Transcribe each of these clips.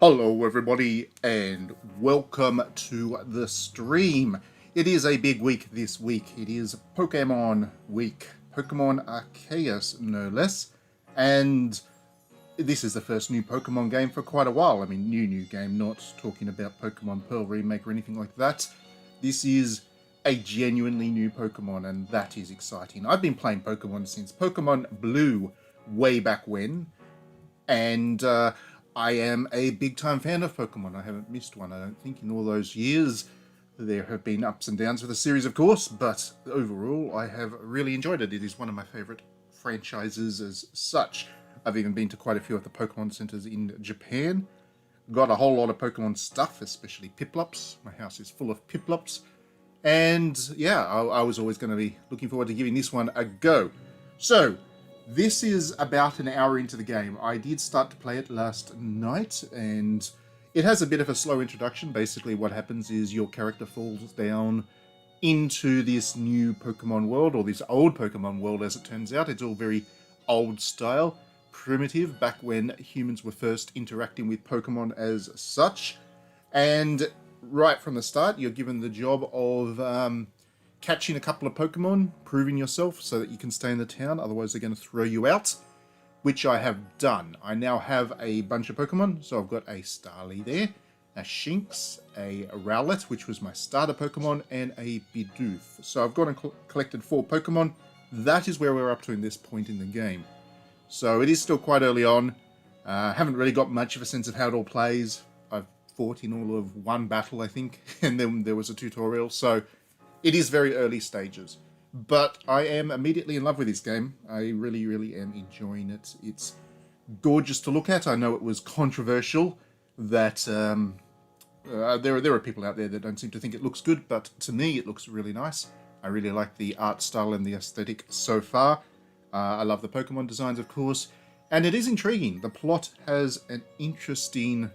Hello everybody and welcome to the stream. It is a big week this week. It is Pokemon week. Pokemon Arceus no less. And this is the first new Pokemon game for quite a while. I mean new game, not talking about Pokemon Pearl remake or anything like that. This is a genuinely new Pokemon and that is exciting. I've been playing Pokemon since Pokemon Blue way back when. And I am a big-time fan of Pokemon. I haven't missed one, I don't think, in all those years. There have been ups and downs with the series, of course, but overall, I have really enjoyed it. It is one of my favourite franchises as such. I've even been to quite a few of the Pokemon centres in Japan. Got a whole lot of Pokemon stuff, especially Piplups. My house is full of Piplups. And yeah, I was always going to be looking forward to giving this one a go. So, this is about an hour into the game. I did start to play it last night, and it has a bit of a slow introduction. Basically, what happens is your character falls down into this new Pokemon world, or this old Pokemon world as it turns out. It's all very old style, primitive, back when humans were first interacting with Pokemon as such. And right from the start, you're given the job of catching a couple of Pokemon, proving yourself so that you can stay in the town, otherwise they're going to throw you out, which I have done. I now have a bunch of Pokemon, so I've got a Starly there, a Shinx, a Rowlet, which was my starter Pokemon, and a Bidoof. So I've gone and collected 4 Pokemon. That is where we're up to in this point in the game. So it is still quite early on. Haven't really got much of a sense of how it all plays. I've fought in all of one battle, I think, and then there was a tutorial, so it is very early stages, but I am immediately in love with this game. I really, really am enjoying it. It's gorgeous to look at. I know it was controversial that there are people out there that don't seem to think it looks good, but to me it looks really nice. I really like the art style and the aesthetic so far. I love the Pokemon designs, of course, and it is intriguing. The plot has an interesting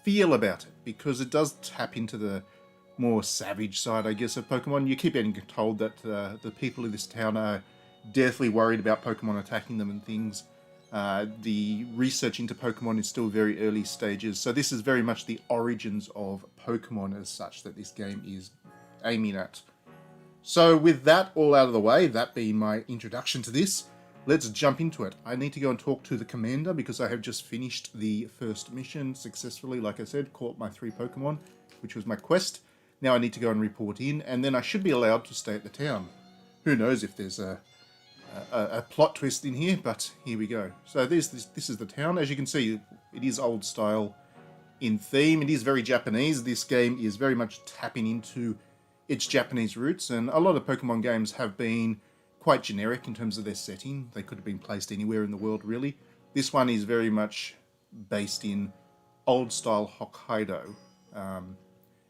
feel about it because it does tap into the more savage side, I guess, of Pokemon. You keep getting told that the people in this town are deathly worried about Pokemon attacking them and things. The research into Pokemon is still very early stages, so this is very much the origins of Pokemon as such that this game is aiming at. So with that all out of the way, that being my introduction to this, let's jump into it. I need to go and talk to the commander because I have just finished the first mission successfully, like I said, caught my 3 Pokemon, which was my quest. Now I need to go and report in, and then I should be allowed to stay at the town. Who knows if there's a plot twist in here, but here we go. So this is the town. As you can see, it is old style in theme. It is very Japanese. This game is very much tapping into its Japanese roots, and a lot of Pokemon games have been quite generic in terms of their setting. They could have been placed anywhere in the world, really. This one is very much based in old style Hokkaido.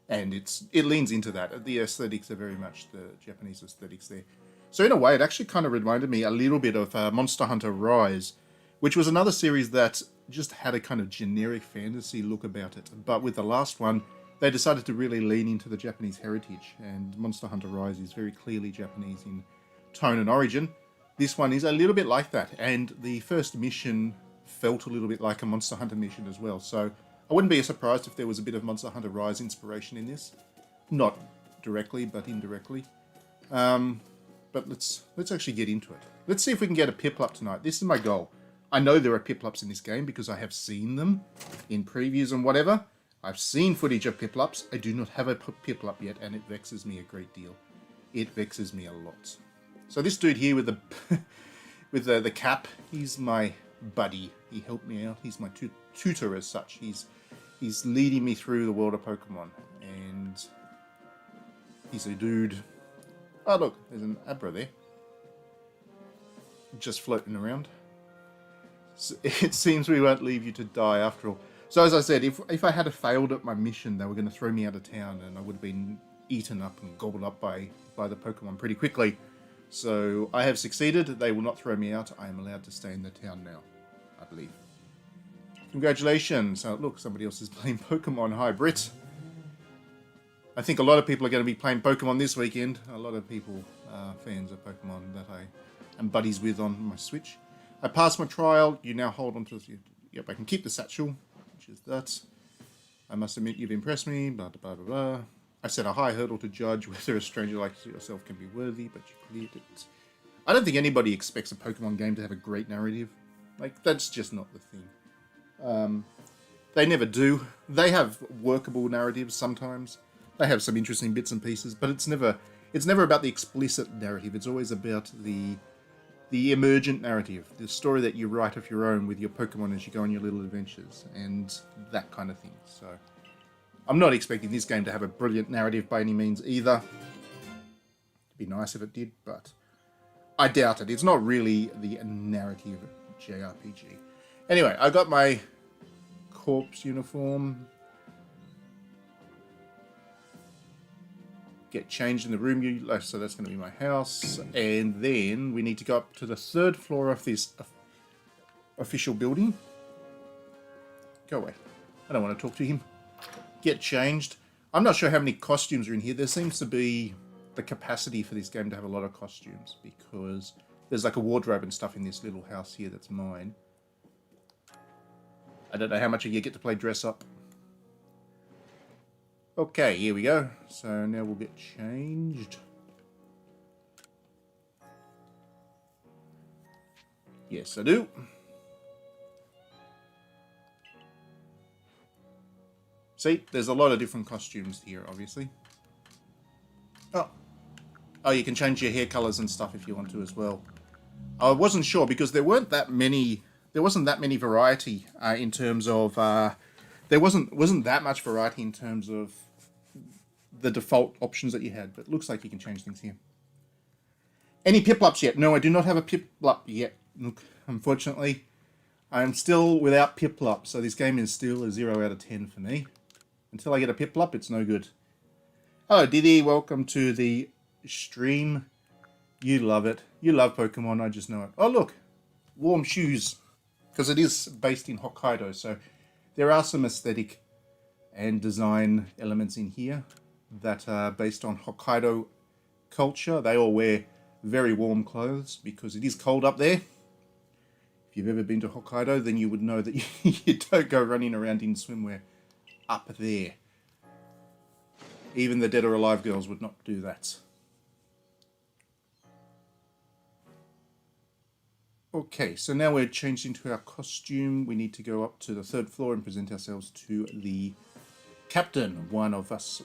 And it leans into that. The aesthetics are very much the Japanese aesthetics there. So in a way, it actually kind of reminded me a little bit of Monster Hunter Rise, which was another series that just had a kind of generic fantasy look about it. But with the last one, they decided to really lean into the Japanese heritage. And Monster Hunter Rise is very clearly Japanese in tone and origin. This one is a little bit like that. And the first mission felt a little bit like a Monster Hunter mission as well. So I wouldn't be surprised if there was a bit of Monster Hunter Rise inspiration in this. Not directly, but indirectly. But let's actually get into it. Let's see if we can get a Piplup tonight. This is my goal. I know there are Piplups in this game because I have seen them in previews and whatever. I've seen footage of Piplups. I do not have a Piplup yet, and it vexes me a great deal. It vexes me a lot. So this dude here with the with the cap, he's my buddy. He helped me out. He's my tutor as such. He's leading me through the world of Pokemon, and he's a dude. Oh look, there's an Abra there, just floating around. So it seems we won't leave you to die after all. So as I said, if I had failed at my mission, they were going to throw me out of town, and I would have been eaten up and gobbled up by the Pokemon pretty quickly. So I have succeeded. They will not throw me out. I am allowed to stay in the town now, I believe. Congratulations. Look, somebody else is playing Pokemon. Hi, Brit. I think a lot of people are going to be playing Pokemon this weekend. A lot of people are fans of Pokemon that I am buddies with on my Switch. I passed my trial. You now hold on to... Yep, I can keep the satchel. adventures. That's, I must admit you've impressed me, blah, blah, blah, blah. I set a high hurdle to judge whether a stranger like yourself can be worthy, but you cleared it. I don't think anybody expects a Pokemon game to have a great narrative. Like, that's just not the thing. They never do. They have workable narratives sometimes. They have some interesting bits and pieces, but it's never about the explicit narrative. It's always about the emergent narrative, the story that you write of your own with your Pokemon as you go on your little adventures, and that kind of thing. So, I'm not expecting this game to have a brilliant narrative by any means either. It'd be nice if it did, but I doubt it. It's not really the narrative JRPG. Anyway, I got my corpse uniform. Get changed in the room you left, so that's going to be my house. And then we need to go up to the 3rd floor of this official building. Go away. I don't want to talk to him. Get changed. I'm not sure how many costumes are in here. There seems to be the capacity for this game to have a lot of costumes, because there's like a wardrobe and stuff in this little house here that's mine. I don't know how much you get to play dress up. Okay, here we go. So now we'll get changed. Yes, I do. See, there's a lot of different costumes here, obviously. Oh, you can change your hair colors and stuff if you want to as well. I wasn't sure because there wasn't that many variety in terms of there wasn't that much variety in terms of the default options that you had, but it looks like you can change things here. Any Piplups yet? No, I do not have a Piplup yet. Look, unfortunately, I'm still without Piplup, so this game is still a 0 out of 10 for me. Until I get a Piplup, it's no good. Hello, Diddy. Welcome to the stream. You love it. You love Pokemon, I just know it. Oh, look. Warm shoes. Because it is based in Hokkaido, so there are some aesthetic and design elements in here that are based on Hokkaido culture. They all wear very warm clothes because it is cold up there. If you've ever been to Hokkaido, then you would know that you don't go running around in swimwear up there. Even the Dead or Alive girls would not do that. Okay, so now we're changed into our costume. We need to go up to the 3rd floor and present ourselves to the captain. One of us.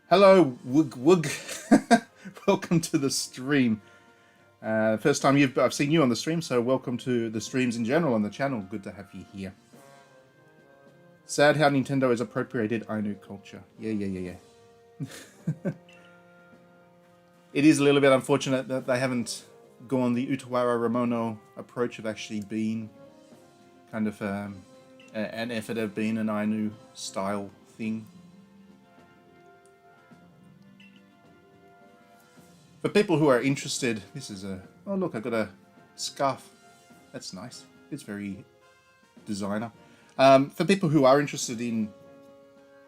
Hello, Woog. Welcome to the stream. First time I've seen you on the stream, so welcome to the streams in general on the channel. Good to have you here. Sad how Nintendo has appropriated Ainu culture. Yeah. It is a little bit unfortunate that they haven't gone the Utawara Ramono approach of actually being kind of an effort of being an Ainu style thing. For people who are interested, this is a... Oh look, I got a scarf. That's nice. It's very designer. For people who are interested in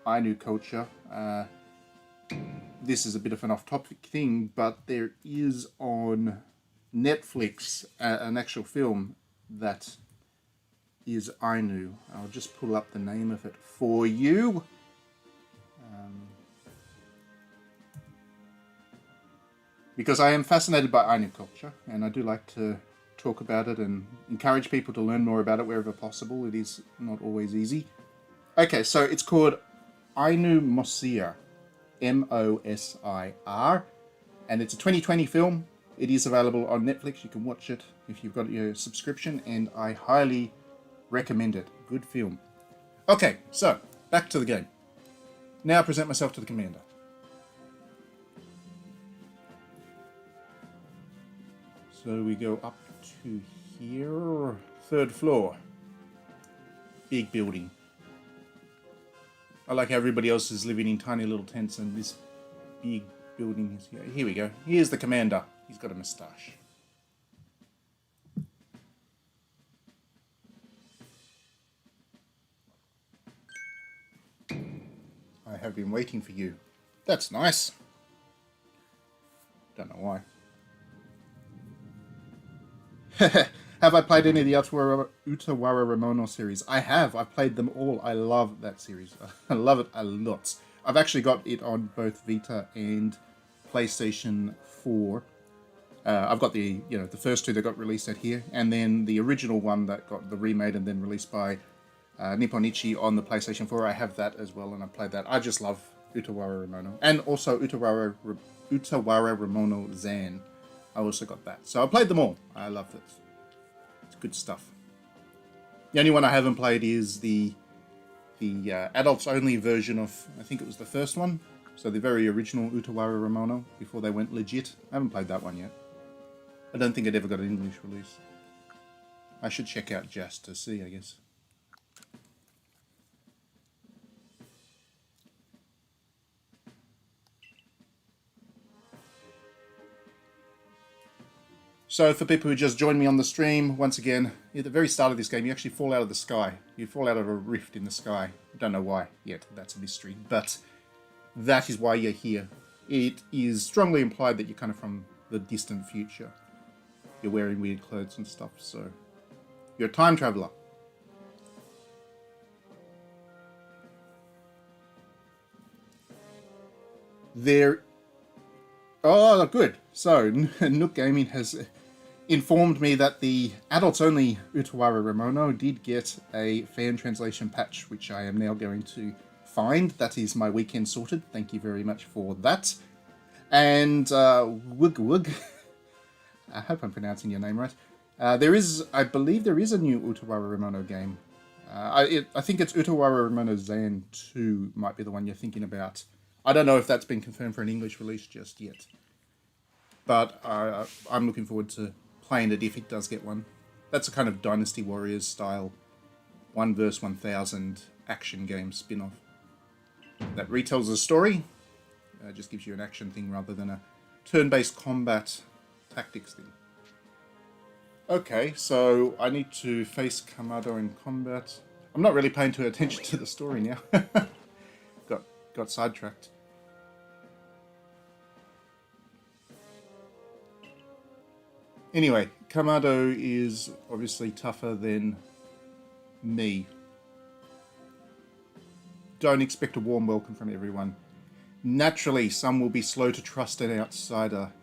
Ainu culture, this is a bit of an off-topic thing, but there is on Netflix an actual film that is Ainu. I'll just pull up the name of it for you. Because I am fascinated by Ainu culture, and I do like to talk about it and encourage people to learn more about it wherever possible. It is not always easy. Okay, so it's called Ainu Mosir. M-O-S-I-R, and it's a 2020 film. It is available on Netflix. You can watch it if you've got your subscription, and I highly recommend it. Good film. Okay, so back to the game. Now I present myself to the commander. So we go up to here, 3rd floor. Big building. I like how everybody else is living in tiny little tents and this big building is here. Here we go. Here's the commander. He's got a moustache. I have been waiting for you. That's nice. Don't know why. Have I played any of the Utawara Ramono series? I have. I've played them all. I love that series. I love it a lot. I've actually got it on both Vita and PlayStation 4. I've got the first two that got released out here, and then the original one that got the remade and then released by Nipponichi on the PlayStation 4. I have that as well, and I played that. I just love Utawara Ramono, and also Utawara Ramono Zan. I also got that, so I played them all. I love it. It's good stuff. The only one I haven't played is the adults only version of, I think it was the first one. So the very original Utawara Ramono before they went legit. I haven't played that one yet. I don't think it ever got an English release. I should check out just to see, I guess. So for people who just joined me on the stream, once again, at the very start of this game, you actually fall out of the sky. You fall out of a rift in the sky. I don't know why yet, that's a mystery, but that is why you're here. It is strongly implied that you're kind of from the distant future. You're wearing weird clothes and stuff, so you're a time traveler. Oh, good. So, Nook Gaming has informed me that the adults-only Utawara Ramono did get a fan translation patch, which I am now going to find. That is my weekend sorted. Thank you very much for that. And Wug, I hope I'm pronouncing your name right. I believe there is a new Utawara Ramono game. I think it's Utawara Ramono Zan 2 might be the one you're thinking about. I don't know if that's been confirmed for an English release just yet. But I'm looking forward to playing it if it does get one. That's a kind of Dynasty Warriors style 1 vs 1000 action game spin-off that retells a story. Just gives you an action thing rather than a turn-based combat tactics thing. Okay, so I need to face Kamado in combat. I'm not really paying too attention to the story now. got sidetracked. Anyway, Kamado is obviously tougher than me. Don't expect a warm welcome from everyone. Naturally, some will be slow to trust an outsider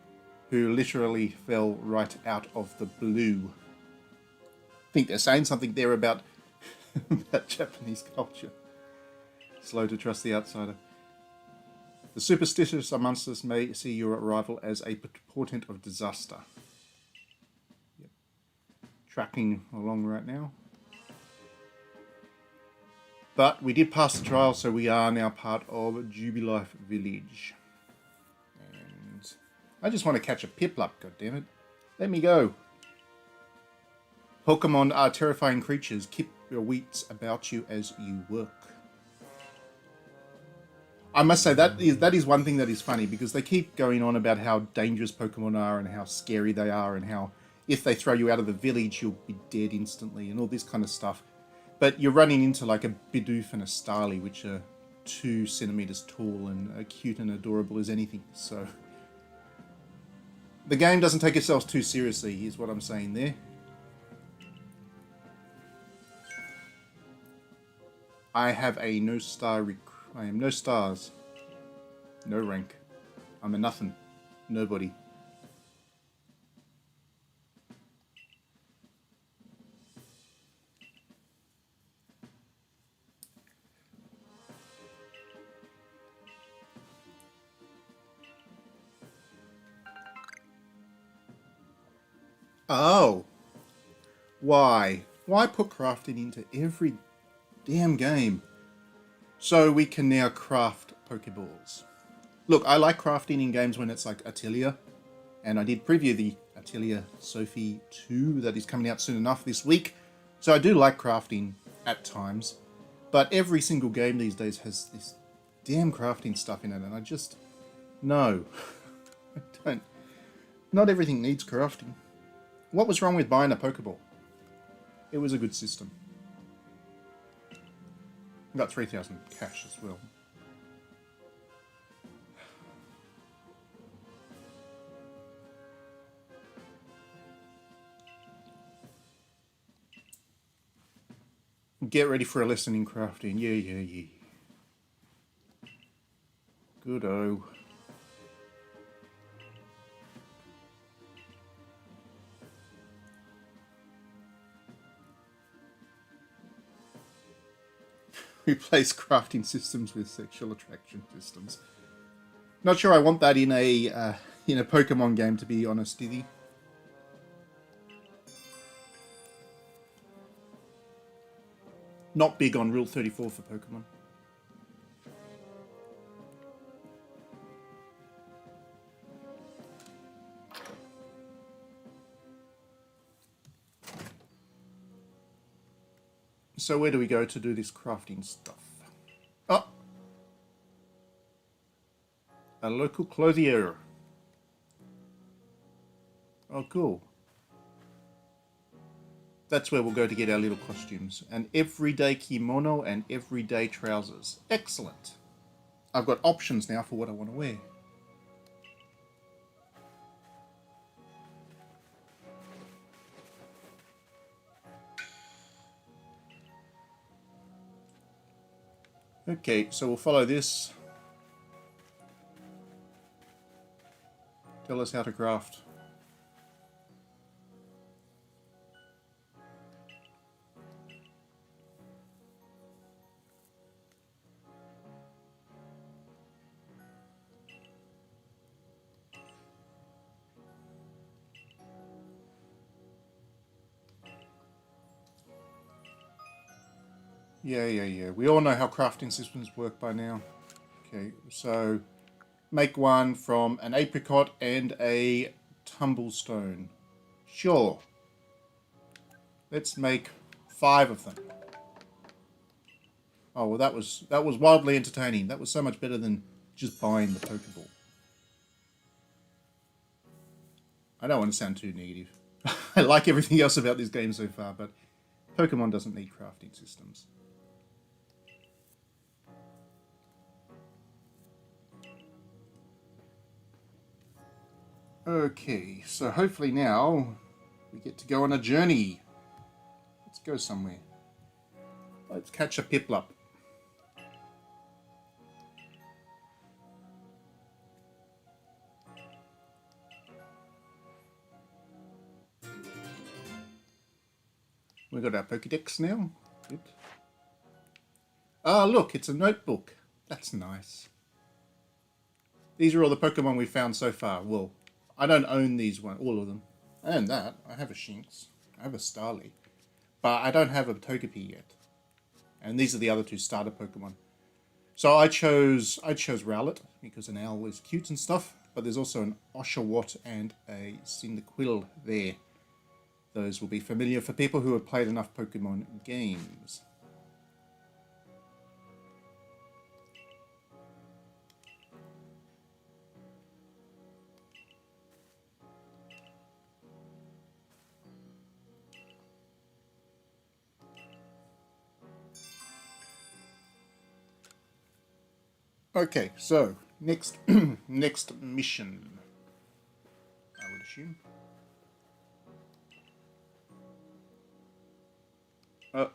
who literally fell right out of the blue. I think they're saying something there about, about Japanese culture. Slow to trust the outsider. The superstitious amongst us may see your arrival as a portent of disaster. Yep. Tracking along right now. But we did pass the trial, so we are now part of Jubilife Village. And I just want to catch a Piplup, goddammit. Let me go. Pokemon are terrifying creatures. Keep your wits about you as you work. I must say, that is one thing that is funny, because they keep going on about how dangerous Pokemon are and how scary they are and how if they throw you out of the village, you'll be dead instantly and all this kind of stuff. But you're running into like a Bidoof and a Starly, which are 2 centimeters tall and cute and adorable as anything. So the game doesn't take itself too seriously, is what I'm saying there. I have a I am no stars, no rank. I'm a nothing, nobody. Oh, why? Why put crafting into every damn game? So we can now craft Pokeballs. Look, I like crafting in games when it's like Atelier, and I did preview the Atelier Sophie 2 that is coming out soon enough this week. So I do like crafting at times, but every single game these days has this damn crafting stuff in it, and I just, no, I don't. Not everything needs crafting. What was wrong with buying a Pokeball? It was a good system. Got 3,000 cash as well. Get ready for a lesson in crafting. Yeah. Good-o. Replace crafting systems with sexual attraction systems. Not sure I want that in a Pokemon game, to be honest, Diddy. Not big on Rule 34 for Pokemon. So where do we go to do this crafting stuff? Oh! A local clothier. Oh, cool. That's where we'll go to get our little costumes. An everyday kimono and everyday trousers. Excellent. I've got options now for what I want to wear. Okay, so we'll follow this. Tell us how to craft. Yeah. We all know how crafting systems work by now. Okay, so make one from an apricot and a tumblestone. Sure. Let's make 5 of them. Oh, well, that was wildly entertaining. That was so much better than just buying the Pokeball. I don't want to sound too negative. I like everything else about this game so far, but Pokemon doesn't need crafting systems. Okay, so hopefully now we get to go on a journey. Let's go somewhere. Let's catch a Piplup. We got our Pokédex now. Good. Ah, look, it's a notebook. That's nice. These are all the Pokemon we've found so far. Well, I don't own these all of them. I own that. I have a Shinx. I have a Starly. But I don't have a Togepi yet. And these are the other 2 starter Pokemon. So I chose Rowlet because an owl is cute and stuff. But there's also an Oshawott and a Cyndaquil there. Those will be familiar for people who have played enough Pokemon games. Okay, so next mission, I would assume.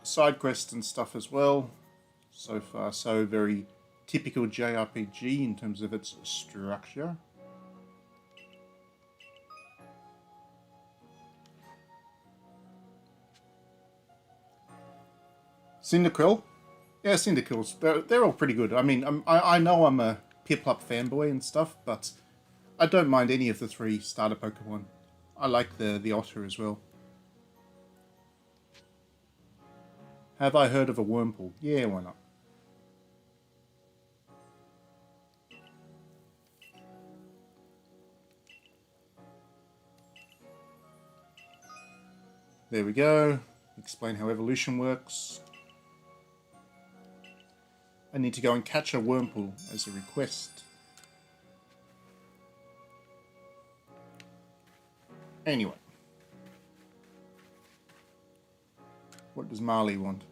Side quests and stuff as well. So far, so very typical JRPG in terms of its structure. Cyndaquil. Yeah, Cyndaquils. They're all pretty good. I mean, I know I'm a Piplup fanboy and stuff, but I don't mind any of the 3 starter Pokemon. I like the Otter as well. Have I heard of a Wurmple? Yeah, why not? There we go. Explain how evolution works. I need to go and catch a Wurmple as a request. Anyway. What does Marley want?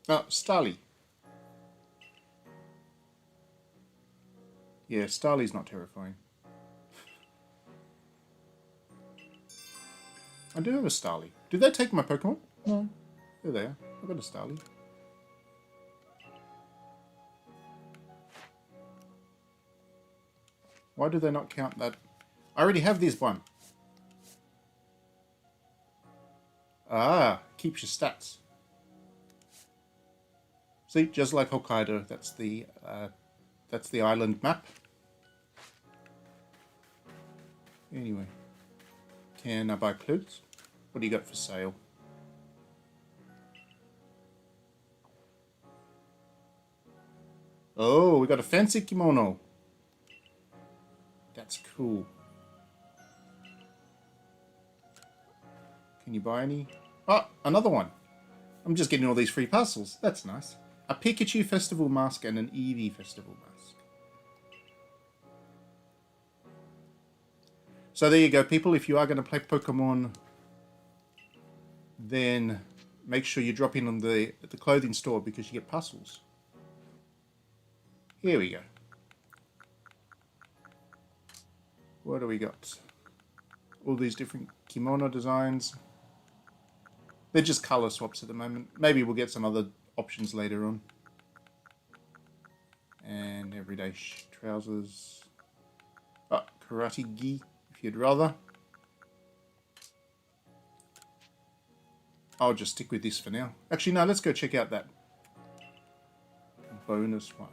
Oh, Starly. Yeah, Starly's not terrifying. I do have a Starly. Did they take my Pokemon? No. There they are. I've got a Starly. Why do they not count that? I already have this one. Ah, keeps your stats. See, just like Hokkaido, that's the island map. Anyway, can I buy clothes? What do you got for sale? Oh, we got a fancy kimono. That's cool. Can you buy any? Oh, another one. I'm just getting all these free parcels. That's nice. A Pikachu Festival mask and an Eevee Festival mask. So there you go, people. If you are going to play Pokemon, then make sure you drop in on the clothing store because you get parcels. Here we go. What do we got? All these different kimono designs. They're just color swaps at the moment. Maybe we'll get some other options later on. And everyday trousers. Oh, karate gi, if you'd rather. I'll just stick with this for now. Actually, no, let's go check out that bonus one.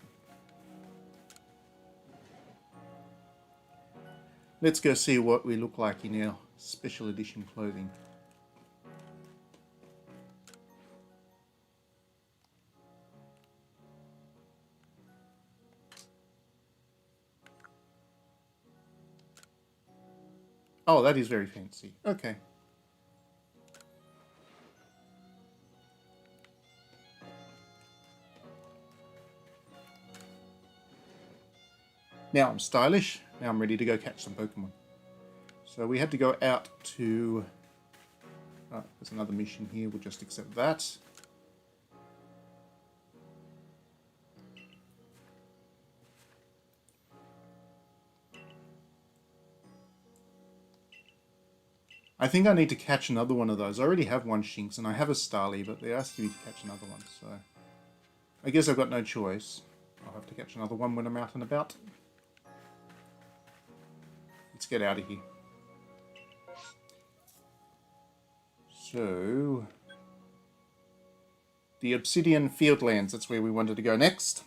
Let's go see what we look like in our special edition clothing. Oh, that is very fancy. Okay. Now I'm stylish. Now I'm ready to go catch some Pokemon. So we had to go out to... Oh, there's another mission here. We'll just accept that. I think I need to catch another one of those. I already have one Shinx and I have a Starly, but they asked me to catch another one, so... I guess I've got no choice. I'll have to catch another one when I'm out and about. Let's get out of here. So... the Obsidian Fieldlands, that's where we wanted to go next.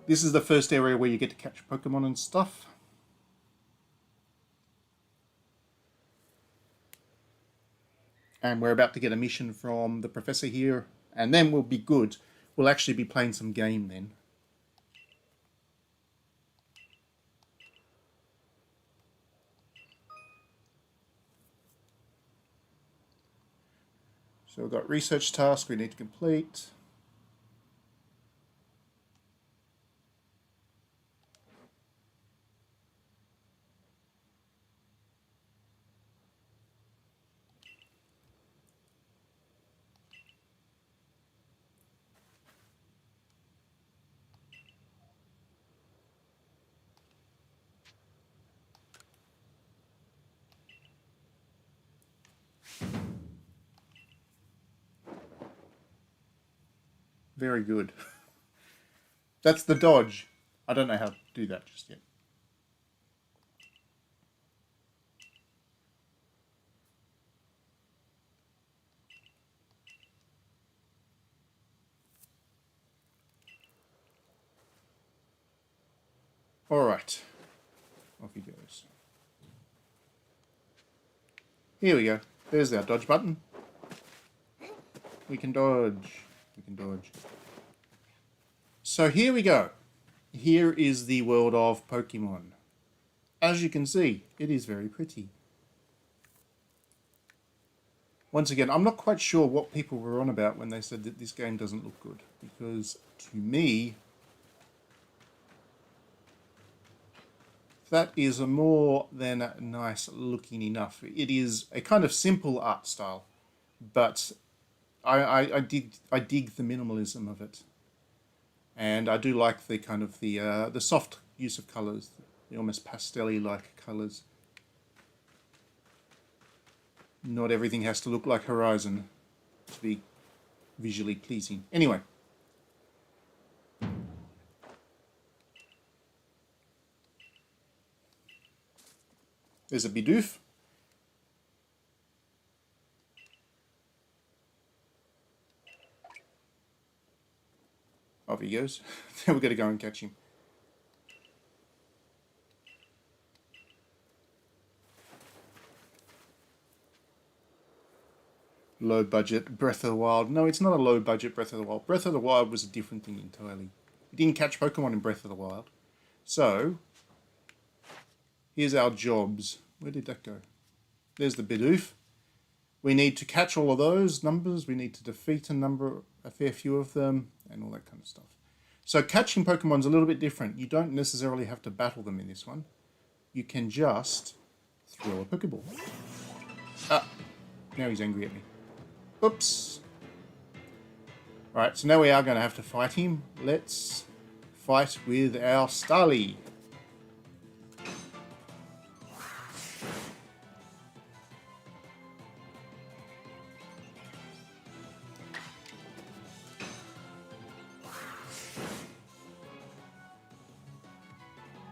This is the first area where you get to catch Pokemon and stuff. And we're about to get a mission from the professor here. And then we'll be good. We'll actually be playing some game then. So we've got research task we need to complete. Very good. That's the dodge. I don't know how to do that just yet. Alright. Off he goes. Here we go. There's our dodge button. We can dodge. We can dodge. So here we go. Here is the world of Pokemon. As you can see, it is very pretty. Once again, I'm not quite sure what people were on about when they said that this game doesn't look good. Because to me, that is a more than nice looking enough. It is a kind of simple art style, but I dig the minimalism of it, and I do like the kind of the soft use of colours, the almost pastel-y like colours. Not everything has to look like Horizon to be visually pleasing. Anyway. There's a Bidoof. Off he goes. Then we're going to go and catch him. Low budget Breath of the Wild. No, it's not a low budget Breath of the Wild. Breath of the Wild was a different thing entirely. You didn't catch Pokemon in Breath of the Wild. So, here's our jobs. Where did that go? There's the Bidoof. We need to catch all of those numbers. We need to defeat a fair few of them, and all that kind of stuff. So catching Pokemon's a little bit different. You don't necessarily have to battle them in this one. You can just throw a Pokeball. Ah, now he's angry at me. Oops. Alright, so now we are going to have to fight him. Let's fight with our Starly.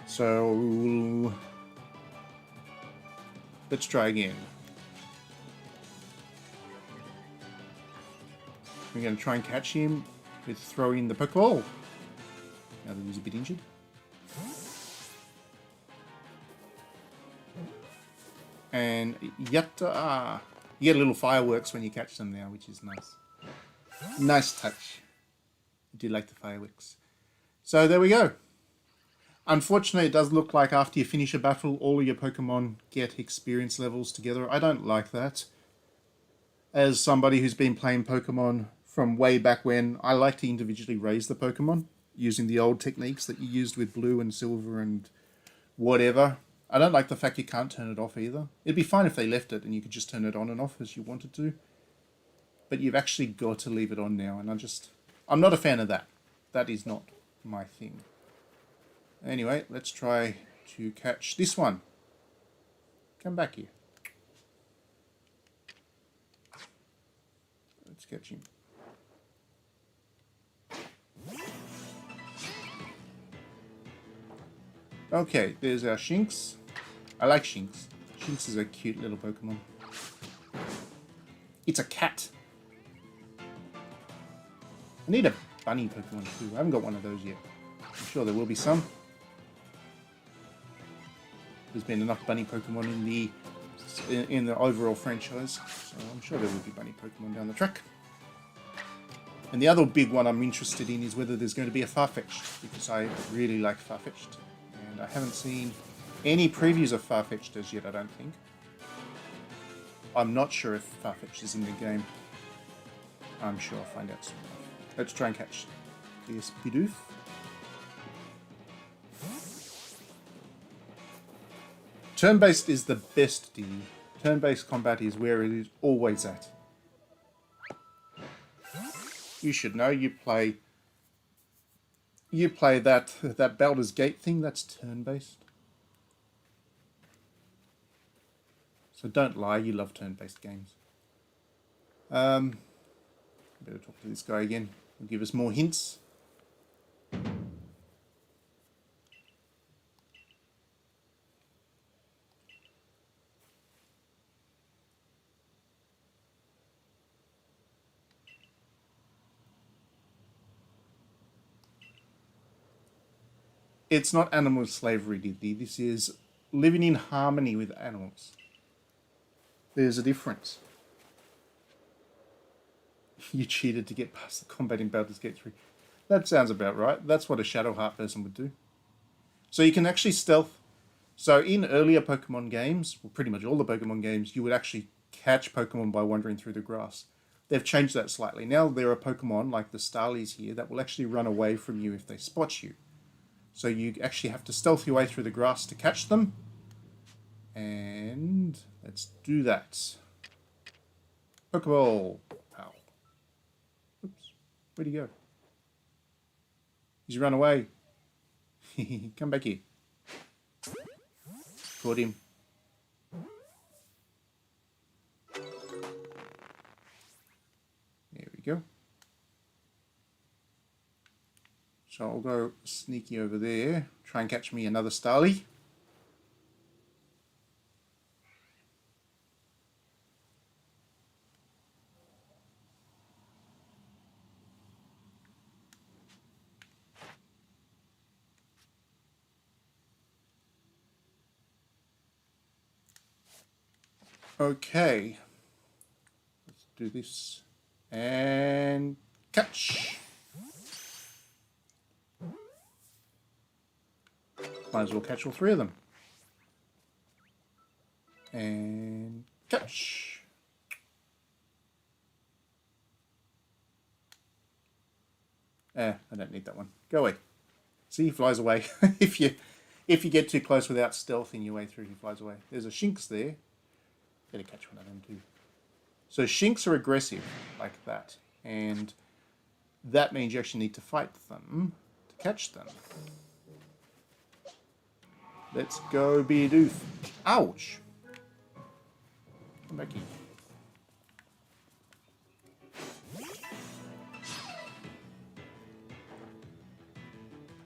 So, let's try again. We're going to try and catch him with throwing the Pokeball. Now that he's a bit injured. And yatta! You get a little fireworks when you catch them now, which is nice. Nice touch. I do like the fireworks. So there we go. Unfortunately, it does look like after you finish a battle, all of your Pokemon get experience levels together. I don't like that. As somebody who's been playing Pokemon from way back when, I like to individually raise the Pokemon using the old techniques that you used with Blue and Silver and whatever. I don't like the fact you can't turn it off either. It'd be fine if they left it and you could just turn it on and off as you wanted to. But you've actually got to leave it on now, and I'm not a fan of that. That is not my thing. Anyway, let's try to catch this one. Come back here. Let's catch him. Okay, there's our Shinx. I like Shinx. Shinx is a cute little Pokemon. It's a cat. I need a bunny Pokemon too. I haven't got one of those yet. I'm sure there will be some. There's been enough bunny Pokemon in the overall franchise, so I'm sure there will be bunny Pokemon down the track. And the other big one I'm interested in is whether there's going to be a Farfetch'd, because I really like Farfetch'd, and I haven't seen any previews of Farfetch'd as yet, I don't think. I'm not sure if Farfetch'd is in the game. I'm sure I'll find out soon enough. Let's try and catch this Bidoof. Turn-based is the best deal. Turn-based combat is where it is always at. You should know, you play that Baldur's Gate thing, that's turn-based. So don't lie, you love turn-based games. Better talk to this guy again. He'll give us more hints. It's not animal slavery, Diddy. This is living in harmony with animals. There's a difference. You cheated to get past the combat in Baldur's Gate 3. That sounds about right. That's what a Shadowheart person would do. So you can actually stealth. So in earlier Pokemon games, well, pretty much all the Pokemon games, you would actually catch Pokemon by wandering through the grass. They've changed that slightly. Now there are Pokemon, like the Starlies here, that will actually run away from you if they spot you. So you actually have to stealth your way through the grass to catch them. And let's do that. Pokeball. Ow. Oops. Where'd he go? He's run away. Come back here. Caught him. So I'll go sneaky over there. Try and catch me another Starly. Okay. Let's do this. And catch. Might as well catch all three of them. And catch. I don't need that one. Go away. See, he flies away. if you get too close without stealthing your way through, he flies away. There's a Shinx there. Better catch one of them too. So Shinx are aggressive like that, and that means you actually need to fight them to catch them. Let's go, Bidoof. Ouch! Come back here.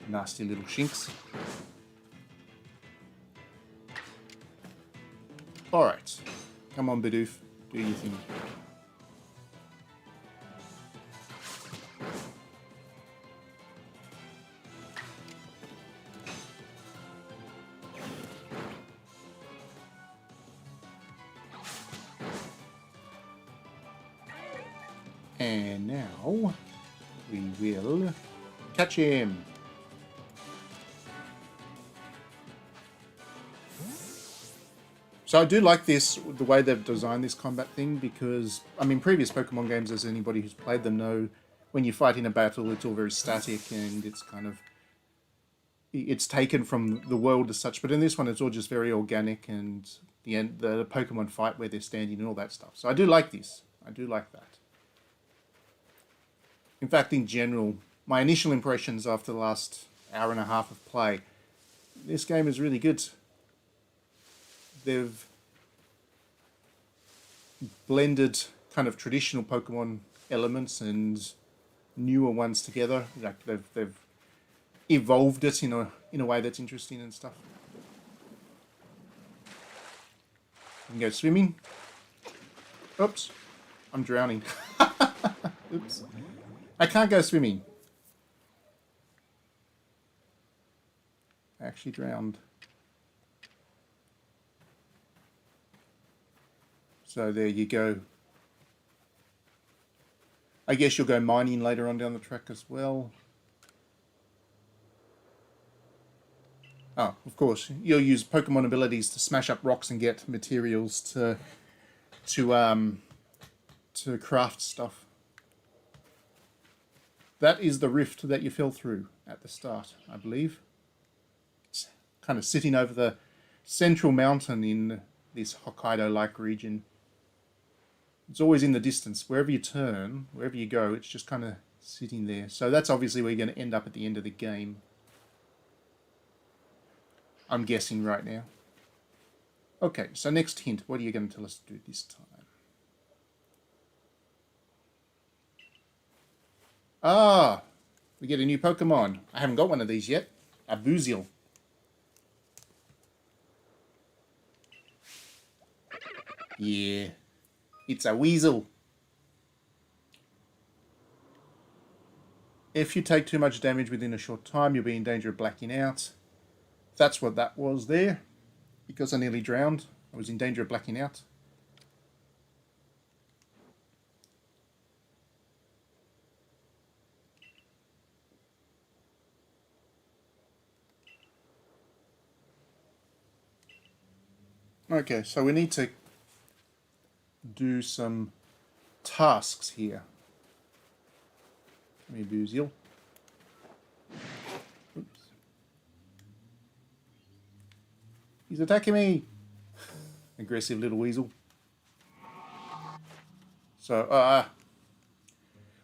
Nasty little Shinx. Alright. Come on, Bidoof. Do your thing. And now we will catch him. So I do like this, the way they've designed this combat thing, because, I mean, previous Pokemon games, as anybody who's played them know, when you fight in a battle, it's all very static and it's kind of, it's taken from the world as such. But in this one, it's all just very organic, and the Pokemon fight where they're standing and all that stuff. So I do like this. I do like that. In fact, in general, my initial impressions after the last hour and a half of play, this game is really good. They've blended kind of traditional Pokemon elements and newer ones together. Like they've evolved it in a way that's interesting and stuff. You can go swimming. Oops, I'm drowning. Oops, I can't go swimming. I actually drowned. So there you go. I guess you'll go mining later on down the track as well. Oh, of course, you'll use Pokemon abilities to smash up rocks and get materials to craft stuff. That is the rift that you fell through at the start, I believe. It's kind of sitting over the central mountain in this Hokkaido-like region. It's always in the distance. Wherever you turn, wherever you go, it's just kind of sitting there. So that's obviously where you're going to end up at the end of the game. I'm guessing right now. Okay, so next hint. What are you going to tell us to do this time? Ah, we get a new Pokemon. I haven't got one of these yet. A Buizel. Yeah. It's a weasel. If you take too much damage within a short time, you'll be in danger of blacking out. That's what that was there. Because I nearly drowned, I was in danger of blacking out. Okay, so we need to do some tasks here. Come here, Buizel. Oops. He's attacking me! Aggressive little weasel. So,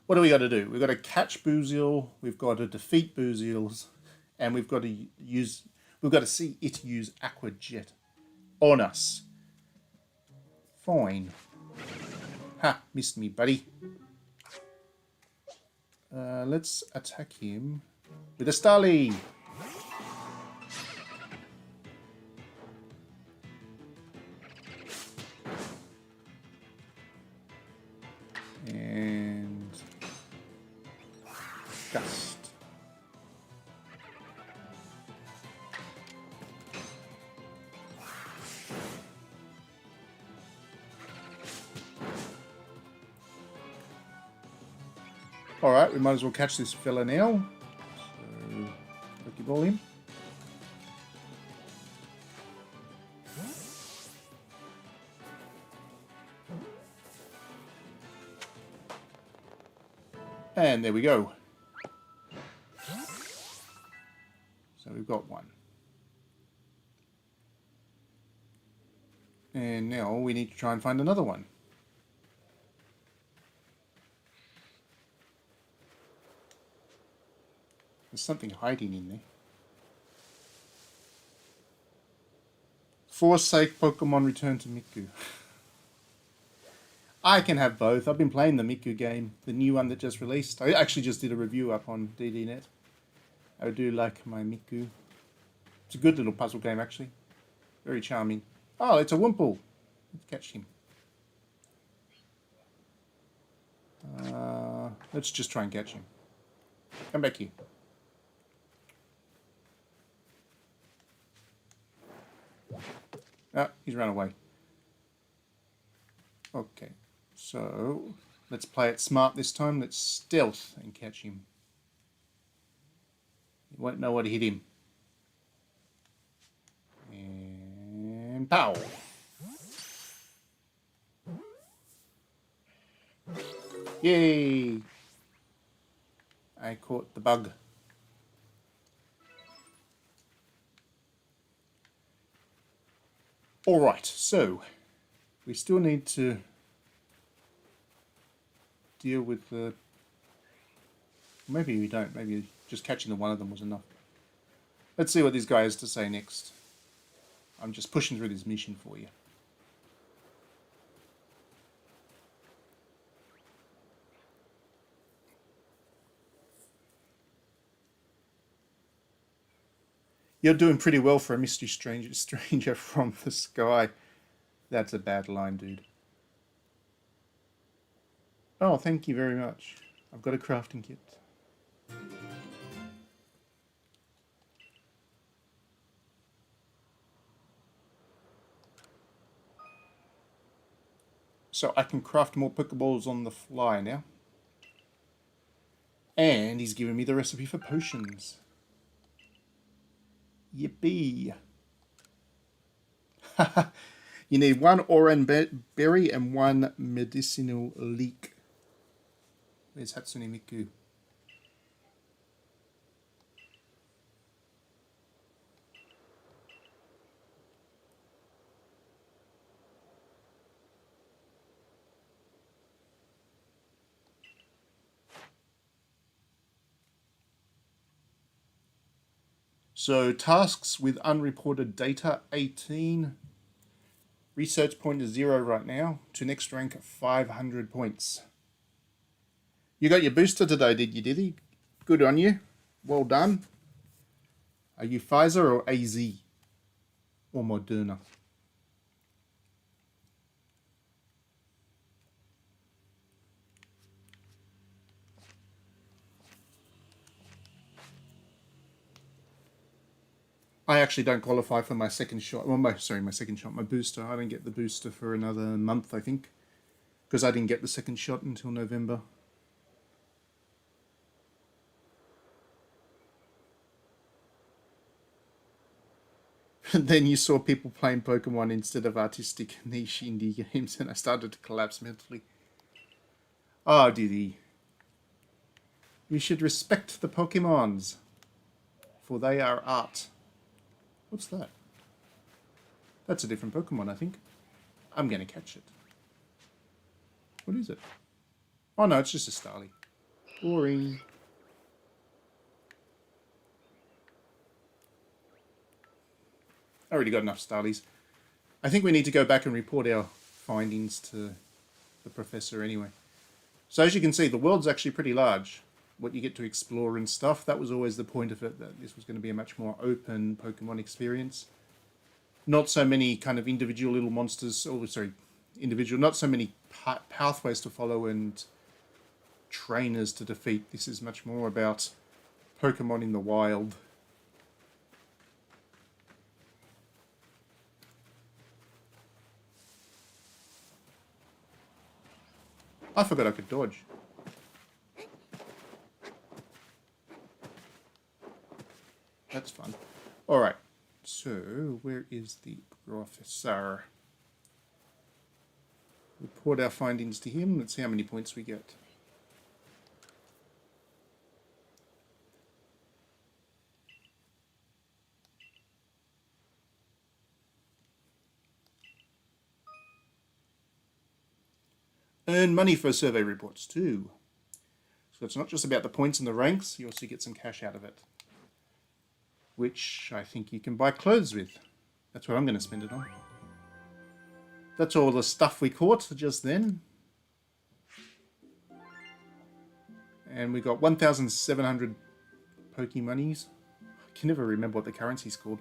what do we got to do? We've got to catch Buizel, we've got to defeat Buizels, and we've got to see it use Aqua Jet on us. Fine. Ha, missed me, buddy. Let's attack him with a Starly. And Gust. Alright, we might as well catch this fella now. So, Pokeball him. And there we go. So we've got one. And now we need to try and find another one. There's something hiding in there. Forsake Pokemon Return to Miku. I can have both. I've been playing the Miku game, the new one that just released. I actually just did a review up on DDNet. I do like my Miku. It's a good little puzzle game, actually. Very charming. Oh, it's a Wumple. Let's catch him. Let's just try and catch him. Come back here. Ah, he's run away. Okay, so let's play it smart this time. Let's stealth and catch him. You won't know what hit him. And pow! Yay! I caught the bug. Alright, so we still need to deal with the... Maybe we don't. Maybe just catching the one of them was enough. Let's see what this guy has to say next. I'm just pushing through this mission for you. You're doing pretty well for a mystery stranger from the sky. That's a bad line, dude. Oh, thank you very much. I've got a crafting kit. So I can craft more Pokeballs on the fly now. And he's giving me the recipe for potions. Yippee. You need one Oran berry and one medicinal leek. Where's Hatsune Miku? So tasks with unreported data 18. Research point is 0 right now. To next rank 500 points. You got your booster today, did you, Diddy? Good on you. Well done. Are you Pfizer or AZ? Or Moderna? I actually don't qualify for my second shot. Well, my second shot, my booster. I don't get the booster for another month, I think. Because I didn't get the second shot until November. Then you saw people playing Pokemon instead of artistic niche indie games, and I started to collapse mentally. Oh, Diddy. You should respect the Pokémons, for they are art. What's that? That's a different Pokemon, I think. I'm going to catch it. What is it? Oh no, it's just a Starly. Boring. I already got enough Starlies. I think we need to go back and report our findings to the professor anyway. So as you can see, the world's actually pretty large. what you get to explore and stuff. That was always the point of it, that this was going to be a much more open Pokemon experience. Not so many kind of individual little monsters, not so many pathways to follow and trainers to defeat. This is much more about Pokemon in the wild. I forgot I could dodge. That's fun. Alright, so where is the professor? Report our findings to him. Let's see how many points we get. Earn money for survey reports too. So it's not just about the points and the ranks, you also get some cash out of it. Which I think you can buy clothes with. That's what I'm going to spend it on. That's all the stuff we caught just then. And we got 1,700 Pokemonies. I can never remember what the currency's called.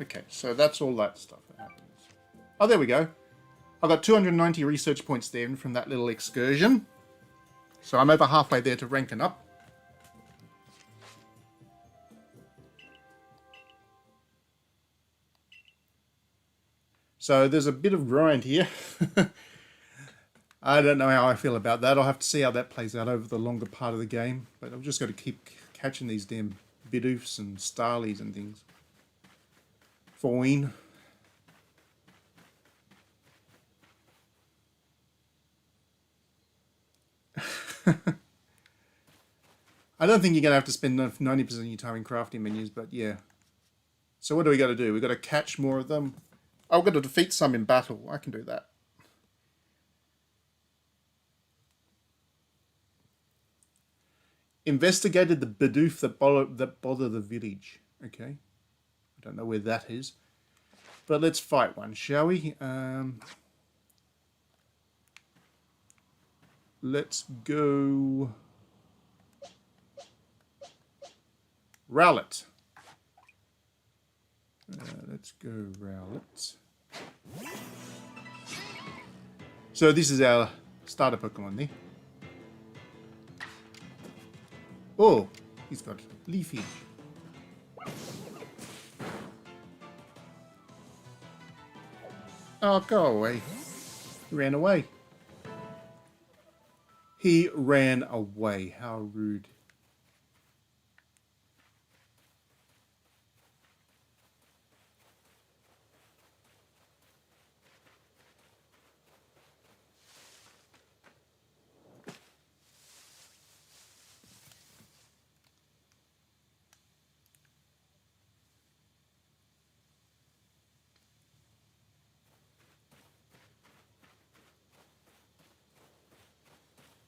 Okay, so that's all that stuff that happens. Oh, there we go. I got 290 research points there from that little excursion. So I'm over halfway there to ranking up. So there's a bit of grind here. I don't know how I feel about that. I'll have to see how that plays out over the longer part of the game. But I've just got to keep catching these damn Bidoofs and Starlies and things. Fine. I don't think you're going to have to spend 90% of your time in crafting menus, but yeah. So what do we got to do? We've got to catch more of them. Oh, we've got to defeat some in battle. I can do that. Investigated the Bidoof that bother the village. Okay. I don't know where that is. But let's fight one, shall we? Let's go... Rowlet. Let's go Rowlet. So this is our starter Pokemon there. Oh, he's got Leafage. Oh, go away. He ran away. He ran away. How rude.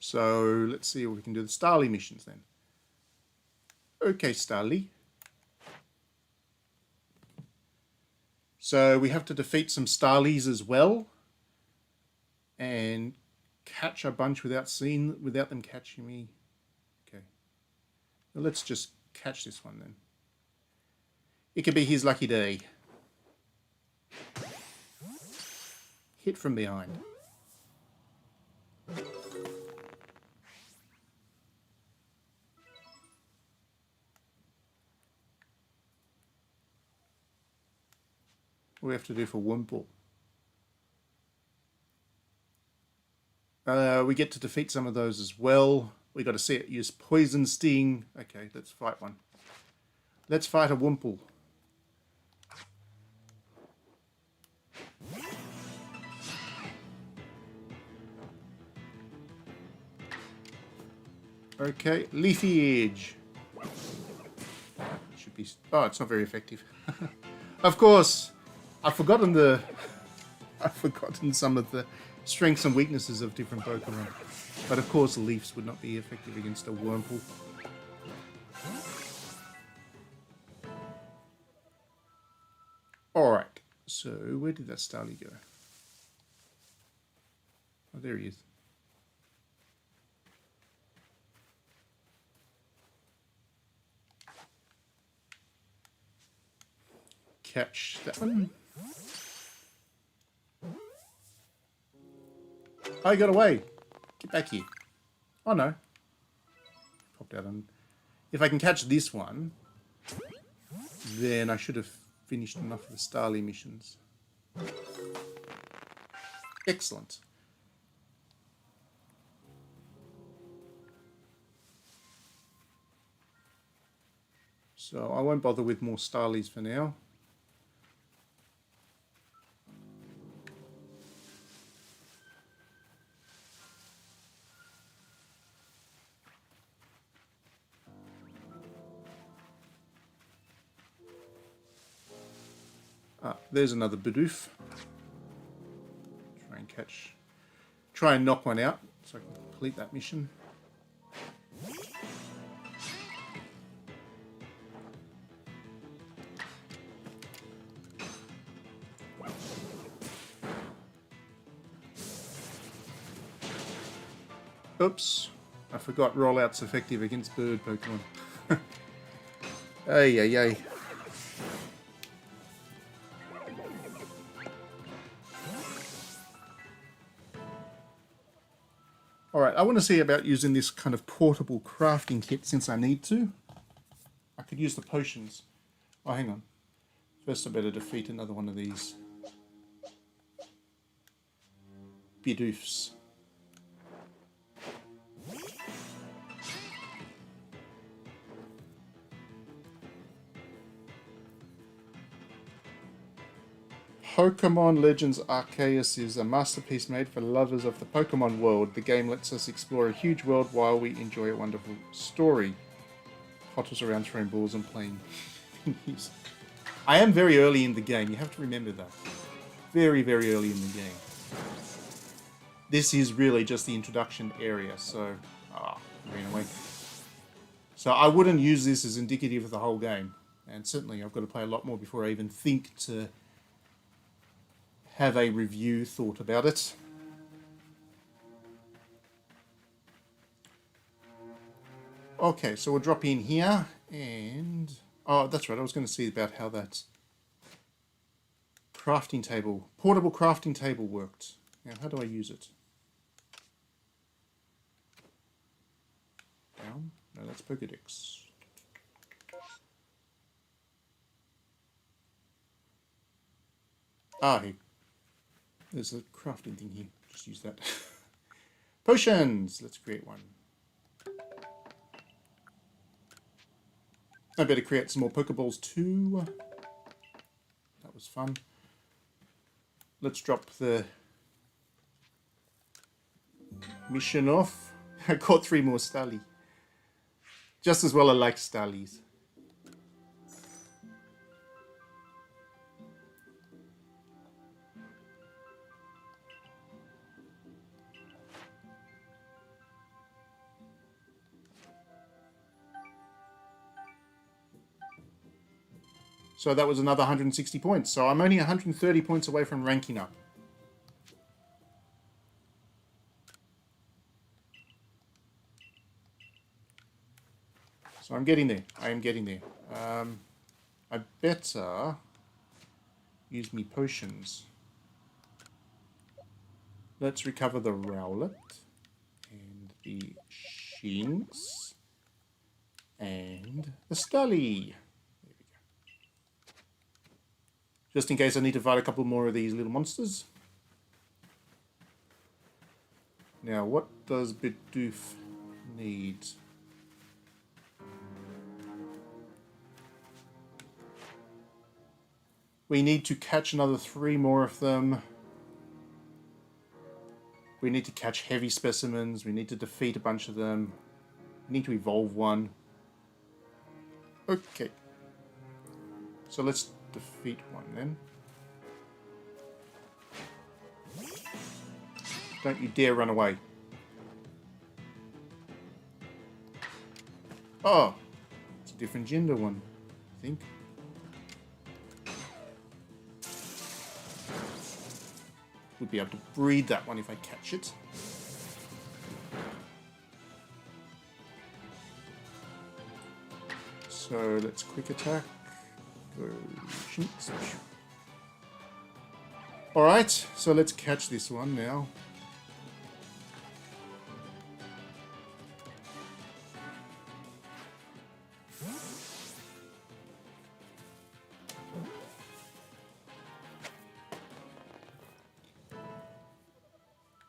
So let's see if we can do the Starly missions then. Okay, Starly. So we have to defeat some Starlies as well. And catch a bunch without them catching me. Okay. Well, let's just catch this one then. It could be his lucky day. Hit from behind. What do we have to do for Wimple? We get to defeat some of those as well. We got to see it use Poison Sting. Okay, let's fight one. Let's fight a Wimple. Okay, Leafy Edge. Should be. Oh, it's not very effective. Of course, I've forgotten the I've forgotten some of the strengths and weaknesses of different Pokemon. But of course, Leafs would not be effective against a Wurmple. Alright, so where did that Starly go? Oh, there he is. Catch that one. Oh, he got away. Get back here. Oh, no. Popped out on... If I can catch this one, then I should have finished enough of the Starly missions. Excellent. So I won't bother with more Starlies for now. Ah, there's another Bidoof. Try and knock one out so I can complete that mission. Oops, I forgot rollout's effective against bird Pokemon. Ay, ay, ay. Alright, I want to see about using this kind of portable crafting kit since I need to. I could use the potions. Oh, hang on. First I better defeat another one of these Bidoofs. Pokémon Legends Arceus is a masterpiece made for lovers of the Pokémon world. The game lets us explore a huge world while we enjoy a wonderful story. Potters around throwing balls and playing thingies. I am very early in the game, you have to remember that. Very, very early in the game. This is really just the introduction area, so... ran away. So I wouldn't use this as indicative of the whole game. And certainly I've got to play a lot more before I even think to have a review thought about it. Okay, so we'll drop in here and... Oh, that's right, I was going to see about how that crafting table, portable crafting table worked. Now, how do I use it? Down? No, that's Pokedex. Ah, here. There's a crafting thing here. Just use that. Potions! Let's create one. I better create some more Pokeballs too. That was fun. Let's drop the mission off. I caught 3 more Starly. Just as well I like Starlies. So that was another 160 points. So I'm only 130 points away from ranking up. So I'm getting there. I am getting there. I better use me potions. Let's recover the Rowlet and the Shinx and the Stully. Just in case I need to fight a couple more of these little monsters. Now, what does Bidoof need? We need to catch another 3 more of them. We need to catch heavy specimens. We need to defeat a bunch of them. We need to evolve one. Okay. So let's defeat one then. Don't you dare run away. Oh, it's a different gender one, I think. We'll be able to breed that one if I catch it. So let's quick attack. Go. Alright, so let's catch this one now.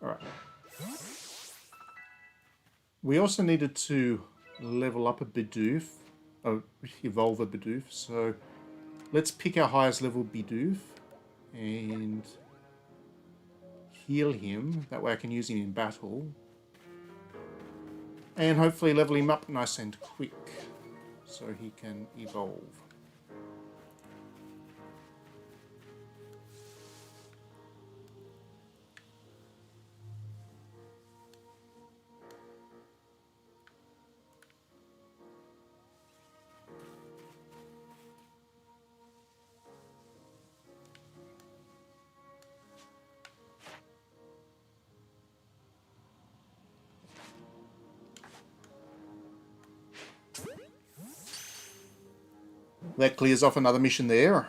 Alright. We also needed to level up a Bidoof. Oh, evolve a Bidoof. So let's pick our highest level Bidoof and heal him. That way I can use him in battle. And hopefully level him up nice and quick so he can evolve. That clears off another mission there.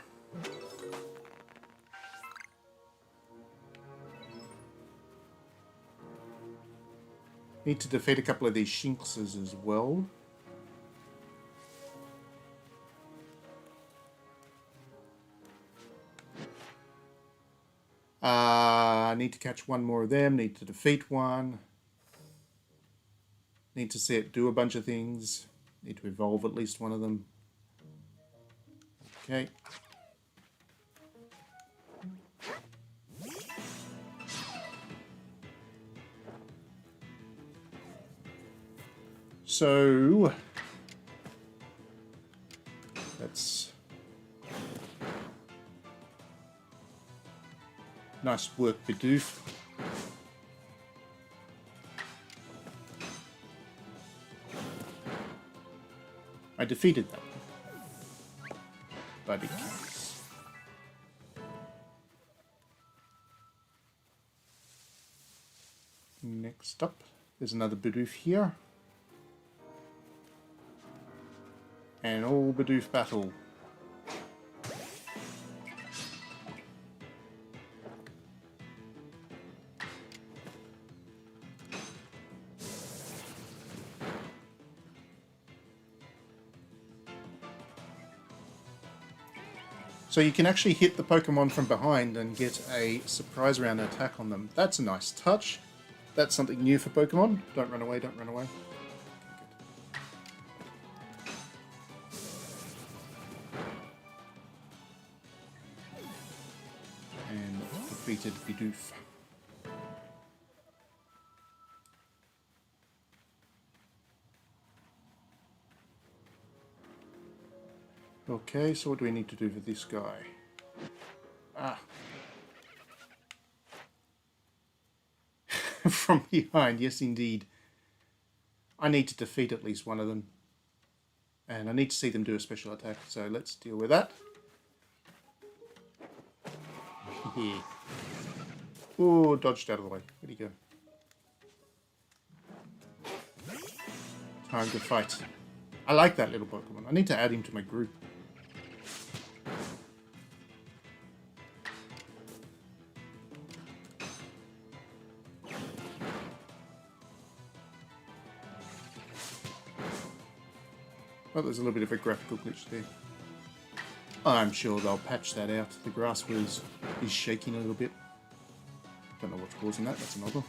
Need to defeat a couple of these Shinxes as well. Need to catch one more of them. Need to defeat one. Need to see it do a bunch of things. Need to evolve at least one of them. Okay. So that's nice work, Bidoof. I defeated that one, but it counts. Next up, there's another Bidoof here. And all Bidoof battle. So you can actually hit the Pokemon from behind and get a surprise round attack on them. That's a nice touch. That's something new for Pokemon. Don't run away, don't run away. And defeated Bidoof. Okay, so what do we need to do for this guy? Ah. From behind, yes indeed. I need to defeat at least one of them. And I need to see them do a special attack, so let's deal with that. Yeah. Oh, dodged out of the way. Where'd he go? Time to fight. I like that little Pokemon. I need to add him to my group. Oh, there's a little bit of a graphical glitch there. I'm sure they'll patch that out. The grass is shaking a little bit. Don't know what's causing that. That's another.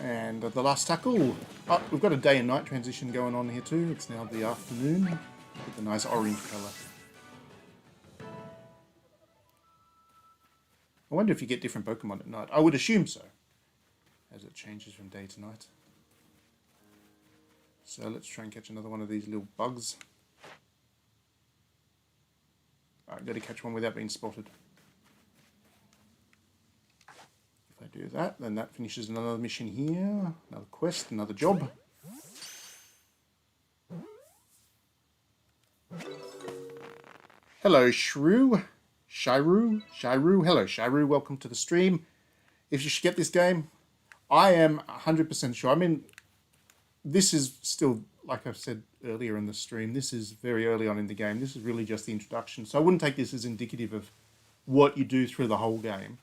And the last tackle. Oh, we've got a day and night transition going on here too. It's now the afternoon with a nice orange colour. I wonder if you get different Pokemon at night. I would assume so, as it changes from day to night. So let's try and catch another one of these little bugs. I've got to catch one without being spotted. do that, then that finishes another mission here. Another quest, another job. Hello, Shrew. Shiru? Hello, Shiru. Welcome to the stream. If you should get this game, I am 100% sure. I mean, this is still, like I've said earlier in the stream, this is very early on in the game. This is really just the introduction. So I wouldn't take this as indicative of what you do through the whole game.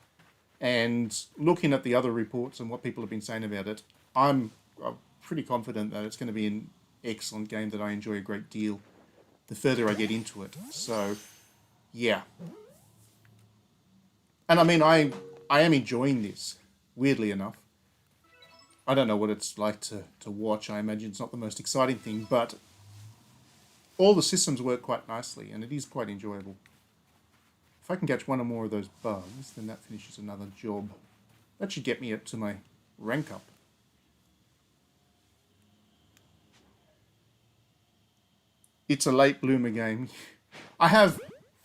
And looking at the other reports and what people have been saying about it, I'm pretty confident that it's going to be an excellent game that I enjoy a great deal the further I get into it. So, yeah. And I mean, I am enjoying this, weirdly enough. I don't know what it's like to watch. I imagine it's not the most exciting thing, but all the systems work quite nicely, and it is quite enjoyable. If I can catch one or more of those bugs, then that finishes another job. That should get me up to my rank up. It's a late bloomer game. I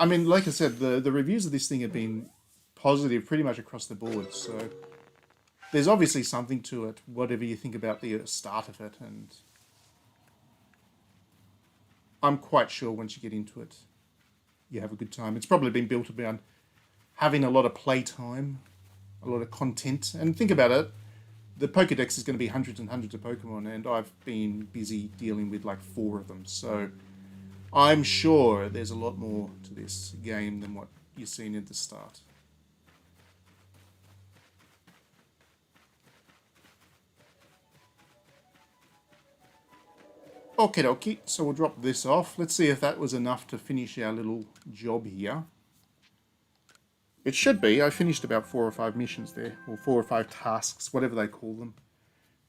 mean, like I said, the reviews of this thing have been positive pretty much across the board, so there's obviously something to it, whatever you think about the start of it, and I'm quite sure once you get into it, you have a good time. It's probably been built around having a lot of playtime, a lot of content, and think about it, the Pokédex is going to be hundreds and hundreds of Pokemon, and I've been busy dealing with like 4 of them, so I'm sure there's a lot more to this game than what you've seen at the start. Okie dokie, so we'll drop this off. Let's see if that was enough to finish our little job here. It should be. I finished about 4 or 5 missions there, or 4 or 5 tasks, whatever they call them.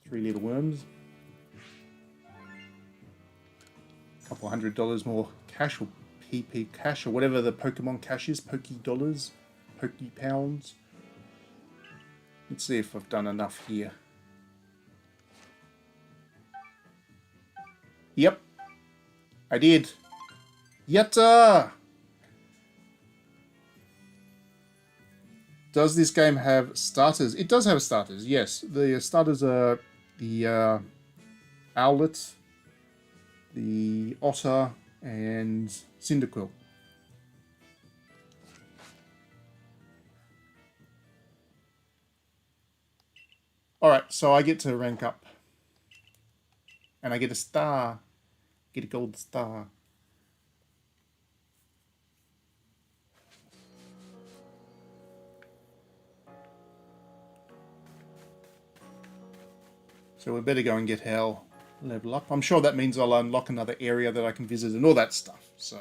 3 little worms. A couple $100 more cash, or PP cash, or whatever the Pokemon cash is. Poke dollars, Poke pounds. Let's see if I've done enough here. Yep, I did. Yatta! Does this game have starters? It does have starters, yes. The starters are the Owlet, the Otter, and Cyndaquil. Alright, so I get to rank up. And I get a star. Get a gold star. So we better go and get Hal level up. I'm sure that means I'll unlock another area that I can visit and all that stuff. So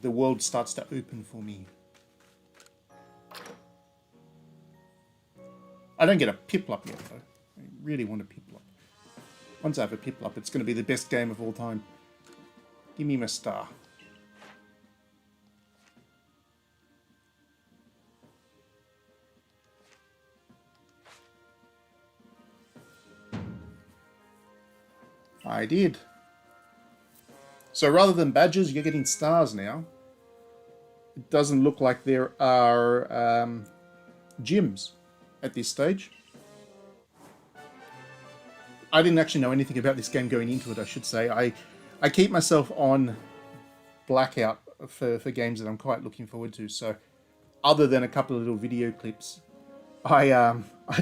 the world starts to open for me. I don't get a Piplup yet though. I really want a Piplup. Once I have a Piplup, it's going to be the best game of all time. Give me my star. I did. So rather than badges, you're getting stars now. It doesn't look like there are gyms at this stage. I didn't actually know anything about this game going into it, I should say. I keep myself on blackout for games that I'm quite looking forward to. So other than a couple of little video clips, I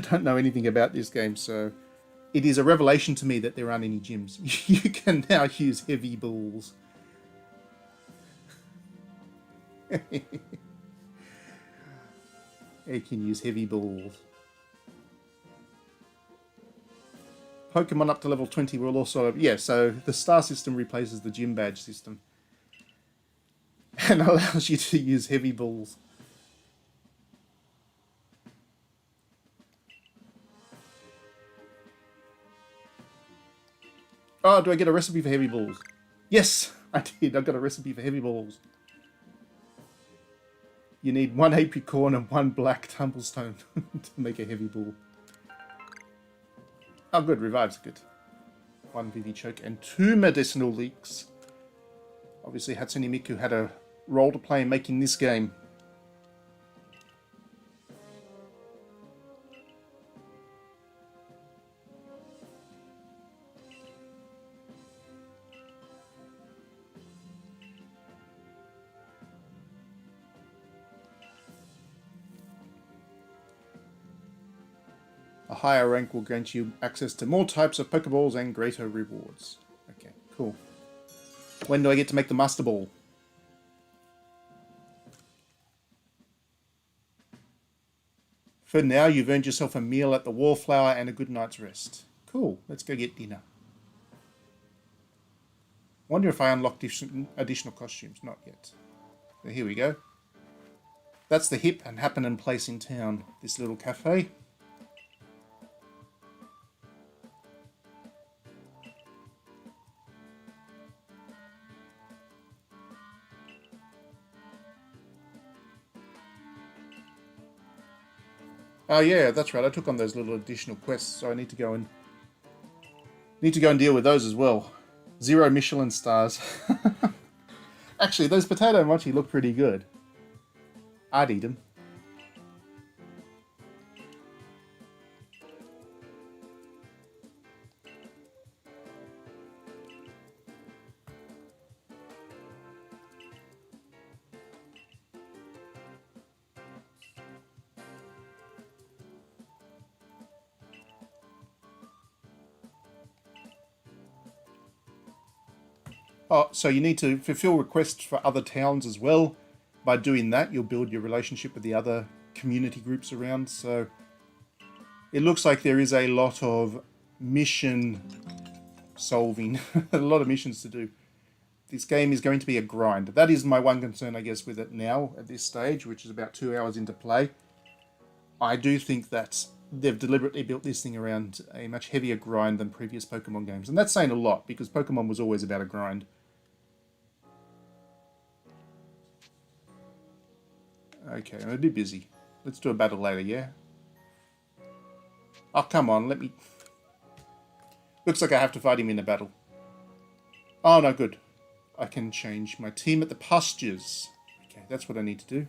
don't know anything about this game. So it is a revelation to me that there aren't any gyms. You can now use heavy balls. You can use heavy balls. Pokemon up to level 20 will also... Yeah, so the star system replaces the gym badge system. And allows you to use heavy balls. Oh, do I get a recipe for heavy balls? Yes, I did. I got a recipe for heavy balls. You need 1 apricorn and 1 black tumblestone to make a heavy ball. Oh, good. Revives good. 1 Vivi Choke and 2 medicinal leaks. Obviously, Hatsune Miku had a role to play in making this game. A higher rank will grant you access to more types of Pokeballs and greater rewards. Okay, cool. When do I get to make the Master Ball? For now, you've earned yourself a meal at the Wallflower and a good night's rest. Cool, let's go get dinner. Wonder if I unlocked additional costumes. Not yet. So here we go. That's the hip and happening place in town. This little cafe. Oh yeah, that's right. I took on those little additional quests, so I need to go and deal with those as well. 0 Michelin stars. Actually, those potato mochi look pretty good. I'd eat them. Oh, so you need to fulfill requests for other towns as well. By doing that, you'll build your relationship with the other community groups around. So it looks like there is a lot of mission solving, a lot of missions to do. This game is going to be a grind. That is my one concern, I guess, with it now at this stage, which is about 2 hours into play. I do think that they've deliberately built this thing around a much heavier grind than previous Pokemon games. And that's saying a lot, because Pokemon was always about a grind. Okay, I'm a bit busy. Let's do a battle later, yeah? Oh, come on, let me... Looks like I have to fight him in a battle. Oh, no, good. I can change my team at the pastures. Okay, that's what I need to do.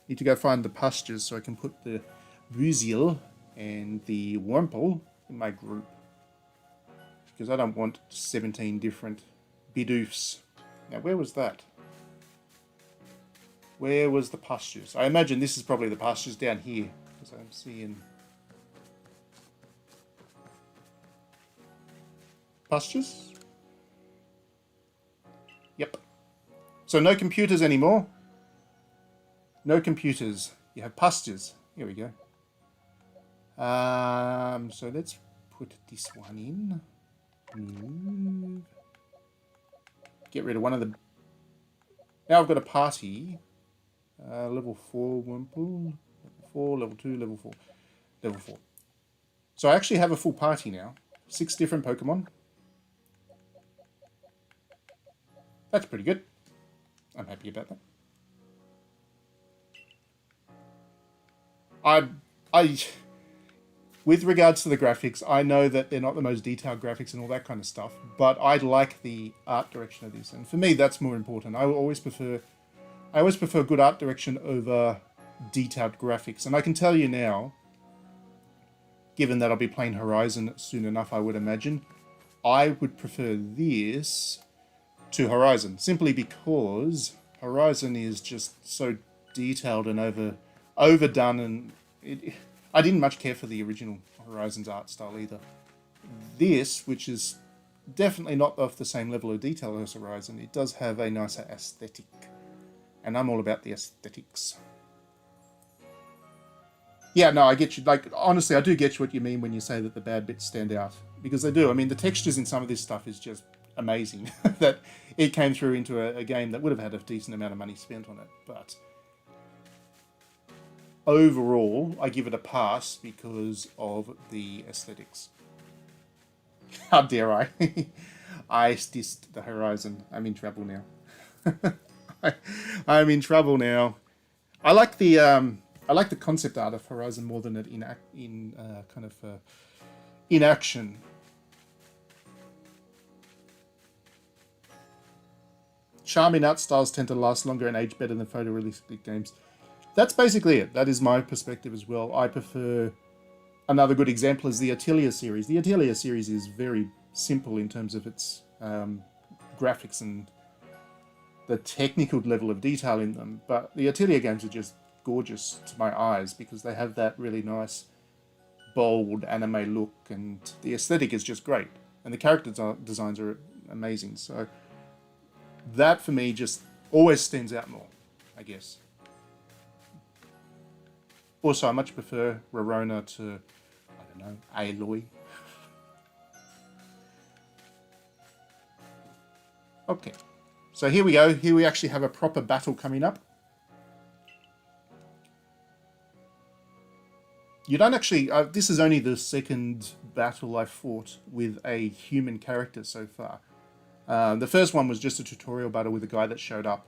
Need to go find the pastures so I can put the Vuziel and the Wurmple in my group. Because I don't want 17 different Bidoofs. Now, where was that? Where was the pastures? I imagine this is probably the pastures down here. Because I'm seeing... Pastures? Yep. So no computers anymore. No computers. You have pastures. Here we go. So let's put this one in. Move. Get rid of one of the... Now I've got a party. Level 4 Wurmple. Level 4, level 2, level 4. Level 4. So I actually have a full party now. 6 different Pokemon. That's pretty good. I'm happy about that. With regards to the graphics, I know that they're not the most detailed graphics and all that kind of stuff, but I like the art direction of this, and for me, that's more important. I always prefer good art direction over detailed graphics, and I can tell you now, given that I'll be playing Horizon soon enough, I would imagine, I would prefer this to Horizon, simply because Horizon is just so detailed and overdone, and I didn't much care for the original Horizon's art style either. This, which is definitely not of the same level of detail as Horizon, it does have a nicer aesthetic, and I'm all about the aesthetics. Yeah, no, I get you. Like, honestly, I do get you what you mean when you say that the bad bits stand out, because they do. I mean, the textures in some of this stuff is just amazing that it came through into a game that would have had a decent amount of money spent on it, but overall I give it a pass because of the aesthetics. How dare I? I dissed the Horizon. I'm in trouble now. I'm in trouble now. I like the concept art of Horizon more than it in action. Charming art styles tend to last longer and age better than photorealistic games. That's basically it. That is my perspective as well. I prefer... Another good example is the Atelier series. The Atelier series is very simple in terms of its graphics and the technical level of detail in them, but the Atelier games are just gorgeous to my eyes because they have that really nice bold anime look, and the aesthetic is just great, and the character designs are amazing. So that for me just always stands out more, I guess. Also, I much prefer Rorona to, I don't know, Aloy. Okay, so here we go. Here we actually have a proper battle coming up. You don't actually... this is only the second battle I fought with a human character so far. The first one was just a tutorial battle with a guy that showed up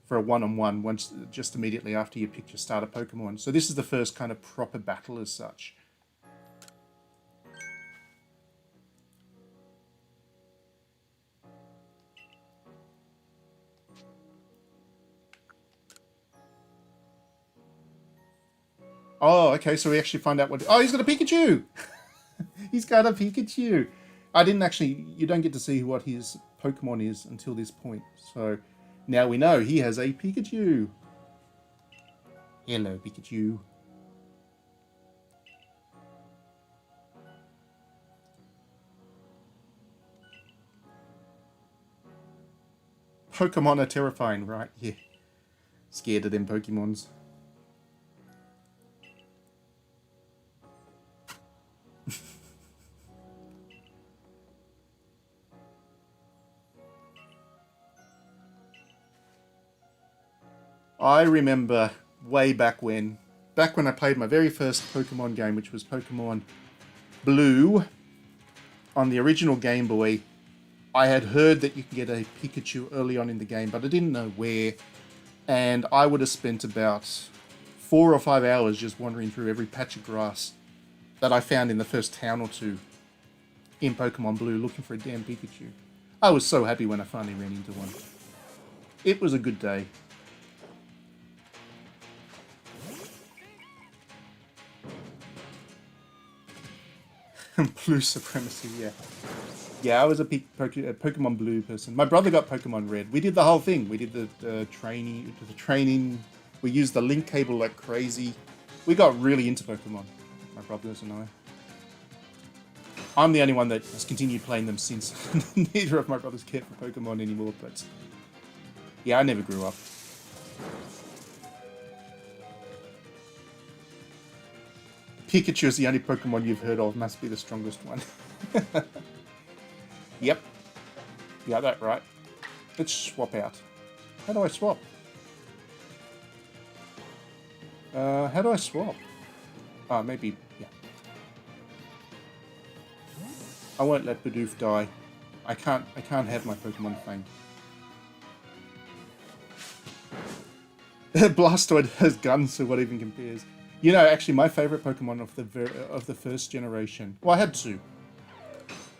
for a one-on-one once, just immediately after you picked your starter Pokemon. So this is the first kind of proper battle as such. Oh, okay, so we actually find out what... Oh, he's got a Pikachu! He's got a Pikachu! I didn't actually... You don't get to see what his Pokemon is until this point. So now we know he has a Pikachu. Hello, Pikachu. Pokemon are terrifying, right? Yeah. Scared of them Pokemons. I remember way back when I played my very first Pokemon game, which was Pokemon Blue on the original Game Boy. I had heard that you could get a Pikachu early on in the game, but I didn't know where. And I would have spent about 4 or 5 hours just wandering through every patch of grass that I found in the first town or two in Pokemon Blue looking for a damn Pikachu. I was so happy when I finally ran into one. It was a good day. Blue supremacy, yeah. Yeah, I was a Pokemon Blue person. My brother got Pokemon Red. We did the whole thing. We did the training. We used the link cable like crazy. We got really into Pokemon, my brothers and I. I'm the only one that has continued playing them since. Neither of my brothers care for Pokemon anymore, but yeah, I never grew up. Pikachu is the only Pokemon you've heard of. Must be the strongest one. Yep. You got that right. Let's swap out. How do I swap? How do I swap? Oh, maybe, yeah. I won't let Bidoof die. I can't have my Pokemon fame. Blastoise has guns, so what even compares? You know, actually, my favourite Pokemon of the first generation... Well, I had two.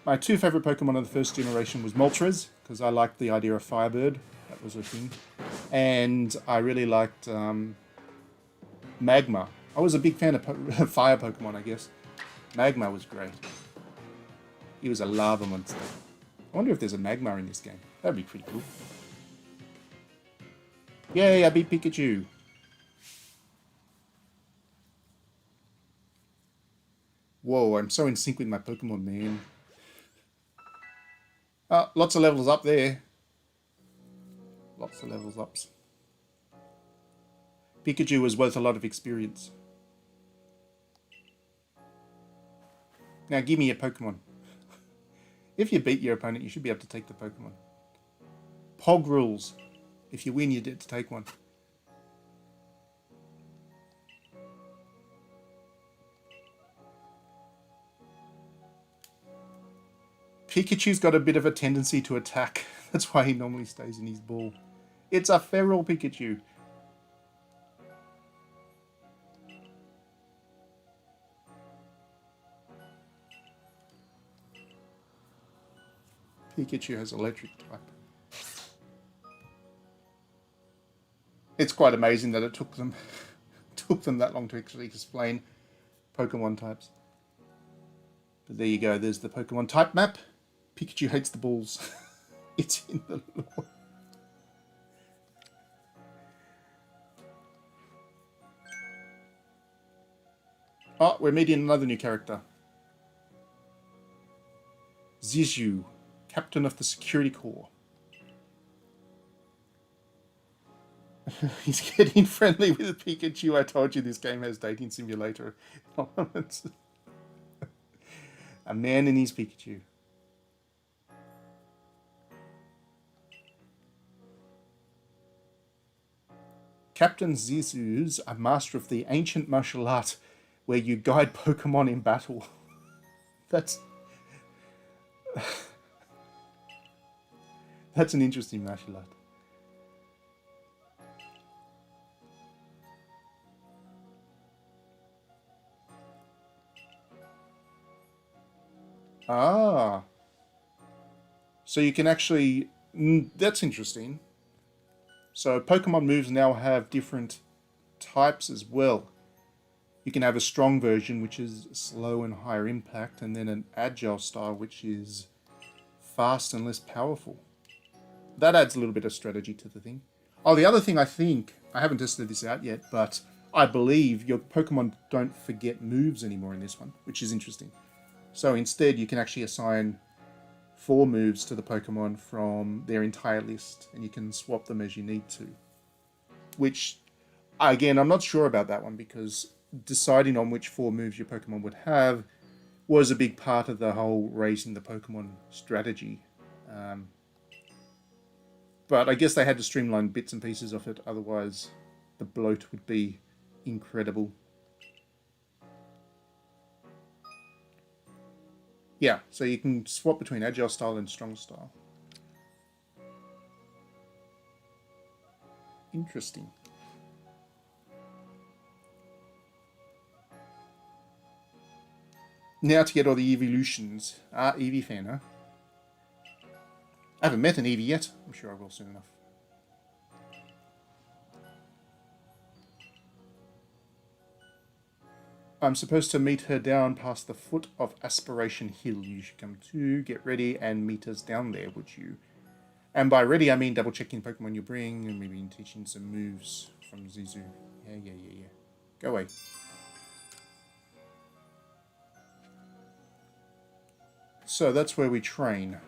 My two favourite Pokemon of the first generation was Moltres, because I liked the idea of Firebird. That was a thing. And I really liked Magma. I was a big fan of fire Pokemon, I guess. Magma was great. He was a lava monster. I wonder if there's a Magma in this game. That'd be pretty cool. Yay, I beat Pikachu. Whoa, I'm so in sync with my Pokemon, man. Lots of levels up there. Lots of levels ups. Pikachu was worth a lot of experience. Now give me a Pokemon. If you beat your opponent, you should be able to take the Pokemon. Pog rules. If you win, you get to take one. Pikachu's got a bit of a tendency to attack. That's why he normally stays in his ball. It's a feral Pikachu. Pikachu has electric type. It's quite amazing that it took them that long to actually explain Pokemon types. But there you go, there's the Pokemon type map. Pikachu hates the balls. It's in the lore. Oh, we're meeting another new character. Zizhu, Captain of the Security Corps. He's getting friendly with Pikachu. I told you this game has dating simulator elements. A man and his Pikachu. Captain Zizhu's a master of the ancient martial art where you guide Pokemon in battle. That's an interesting martial art. Ah. So you can actually... that's interesting. So Pokemon moves now have different types as well. You can have a strong version, which is slow and higher impact, and then an agile style, which is fast and less powerful. That adds a little bit of strategy to the thing. Oh, the other thing I think, I haven't tested this out yet, but I believe your Pokemon don't forget moves anymore in this one, which is interesting. So instead, you can actually assign 4 moves to the Pokemon from their entire list, and you can swap them as you need to. Which, again, I'm not sure about that one, because deciding on which 4 moves your Pokemon would have was a big part of the whole raising the Pokemon strategy. But I guess they had to streamline bits and pieces of it, otherwise the bloat would be incredible. Yeah, so you can swap between agile style and strong style. Interesting. Now to get all the evolutions. Ah, Eevee fan, huh? I haven't met an Eevee yet. I'm sure I will soon enough. I'm supposed to meet her down past the foot of Aspiration Hill. You should come to, get ready, and meet us down there, would you? And by ready, I mean double checking Pokemon you bring, and maybe teaching some moves from Zizu. Yeah. Go away. So that's where we train,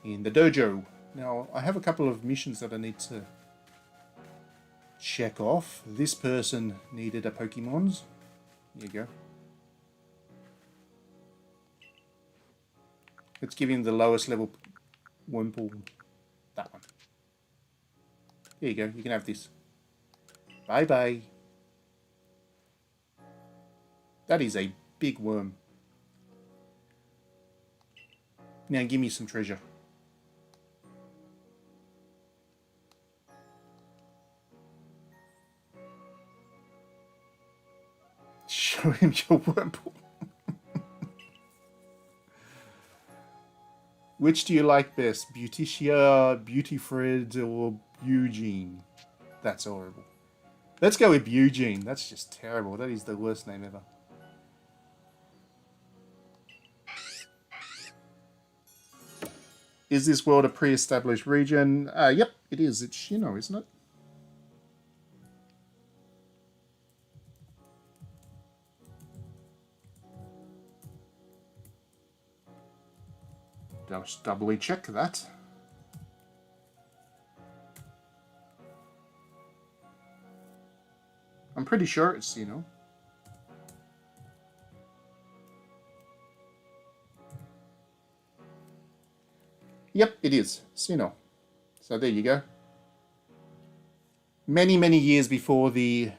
in the dojo. Now, I have a couple of missions that I need to check off. This person needed a Pokémons. Here you go. Let's give him the lowest level Wurmple. That one. Here you go. You can have this. Bye-bye. That is a big worm. Now give me some treasure. Show him your Wurmple. Which do you like best? Beauticia, Beautyfred, or Eugene? That's horrible. Let's go with Eugene. That's just terrible. That is the worst name ever. Is this world a pre-established region? Yep, it is. It's Shino, isn't it? Just doubly check that. I'm pretty sure it's Shino. Yep, it is. Sinnoh. So there you go. Many, many years before the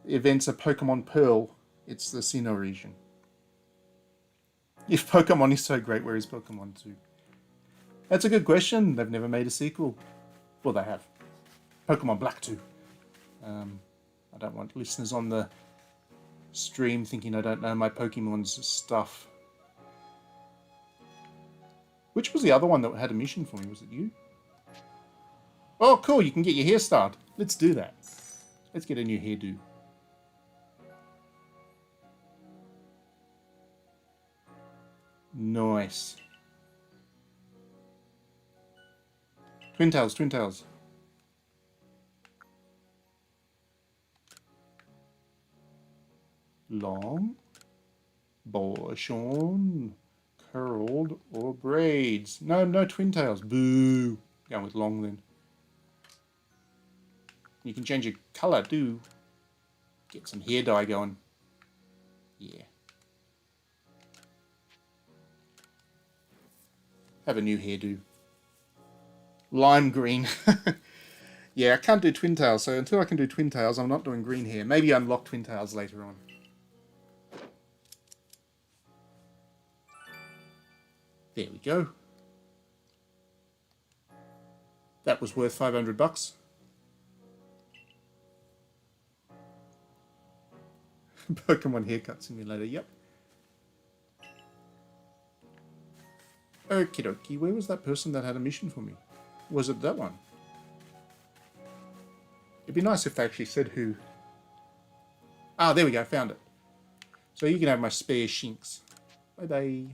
events of Pokemon Pearl, it's the Sinnoh region. If Pokemon is so great, where is Pokemon 2? That's a good question. They've never made a sequel. Well, they have. Pokemon Black 2. I don't want listeners on the stream thinking I don't know my Pokemon's stuff. Which was the other one that had a mission for me? Was it you? Oh, cool. You can get your hair styled. Let's do that. Let's get a new hairdo. Nice. Twin Tails, Twin Tails. long, shorn, curled, or braids. No, no twin tails. Boo. Going with long then. You can change your colour too. Get some hair dye going. Yeah. Have a new hairdo. Lime green. Yeah, I can't do twin tails, so until I can do twin tails, I'm not doing green hair. Maybe unlock twin tails later on. There we go. That was worth $500. Pokemon Haircut Simulator, yep. Okie dokie, where was that person that had a mission for me? Was it that one? It'd be nice if they actually said who. Ah, there we go, found it. So you can have my spare shinks. Bye-bye.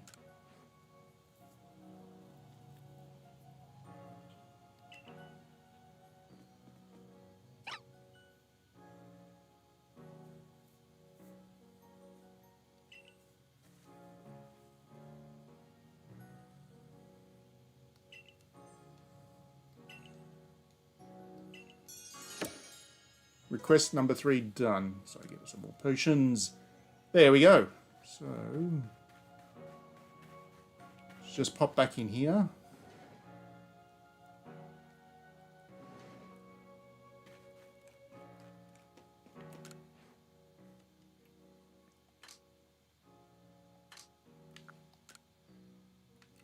Request number 3 done. So I get some more potions. There we go. So let's just pop back in here.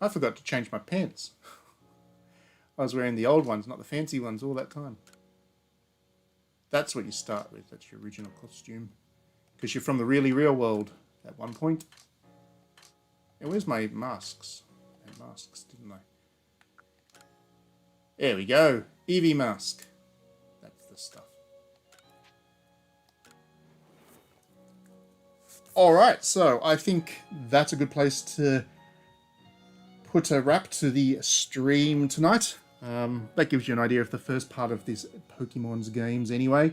I forgot to change my pants. I was wearing the old ones, not the fancy ones, all that time. That's what you start with. That's your original costume. Because you're from the really real world at one point. And where's my masks? I had masks, didn't I? There we go. Eevee mask. That's the stuff. Alright, so I think that's a good place to put a wrap to the stream tonight. That gives you an idea of the first part of this Pokemon's games anyway.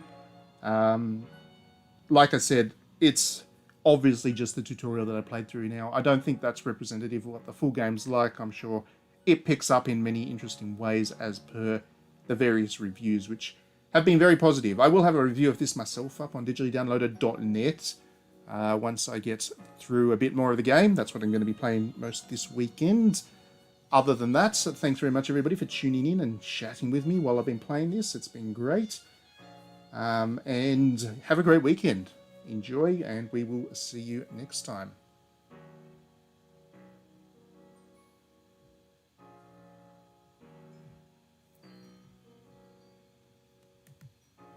Like I said, it's obviously just the tutorial that I played through now. I don't think that's representative of what the full game's like. I'm sure it picks up in many interesting ways as per the various reviews, which have been very positive. I will have a review of this myself up on digitallydownloaded.net once I get through a bit more of the game. That's what I'm going to be playing most this weekend. Other than that, thanks very much everybody for tuning in and chatting with me while I've been playing this. It's been great. And have a great weekend. Enjoy, and we will see you next time.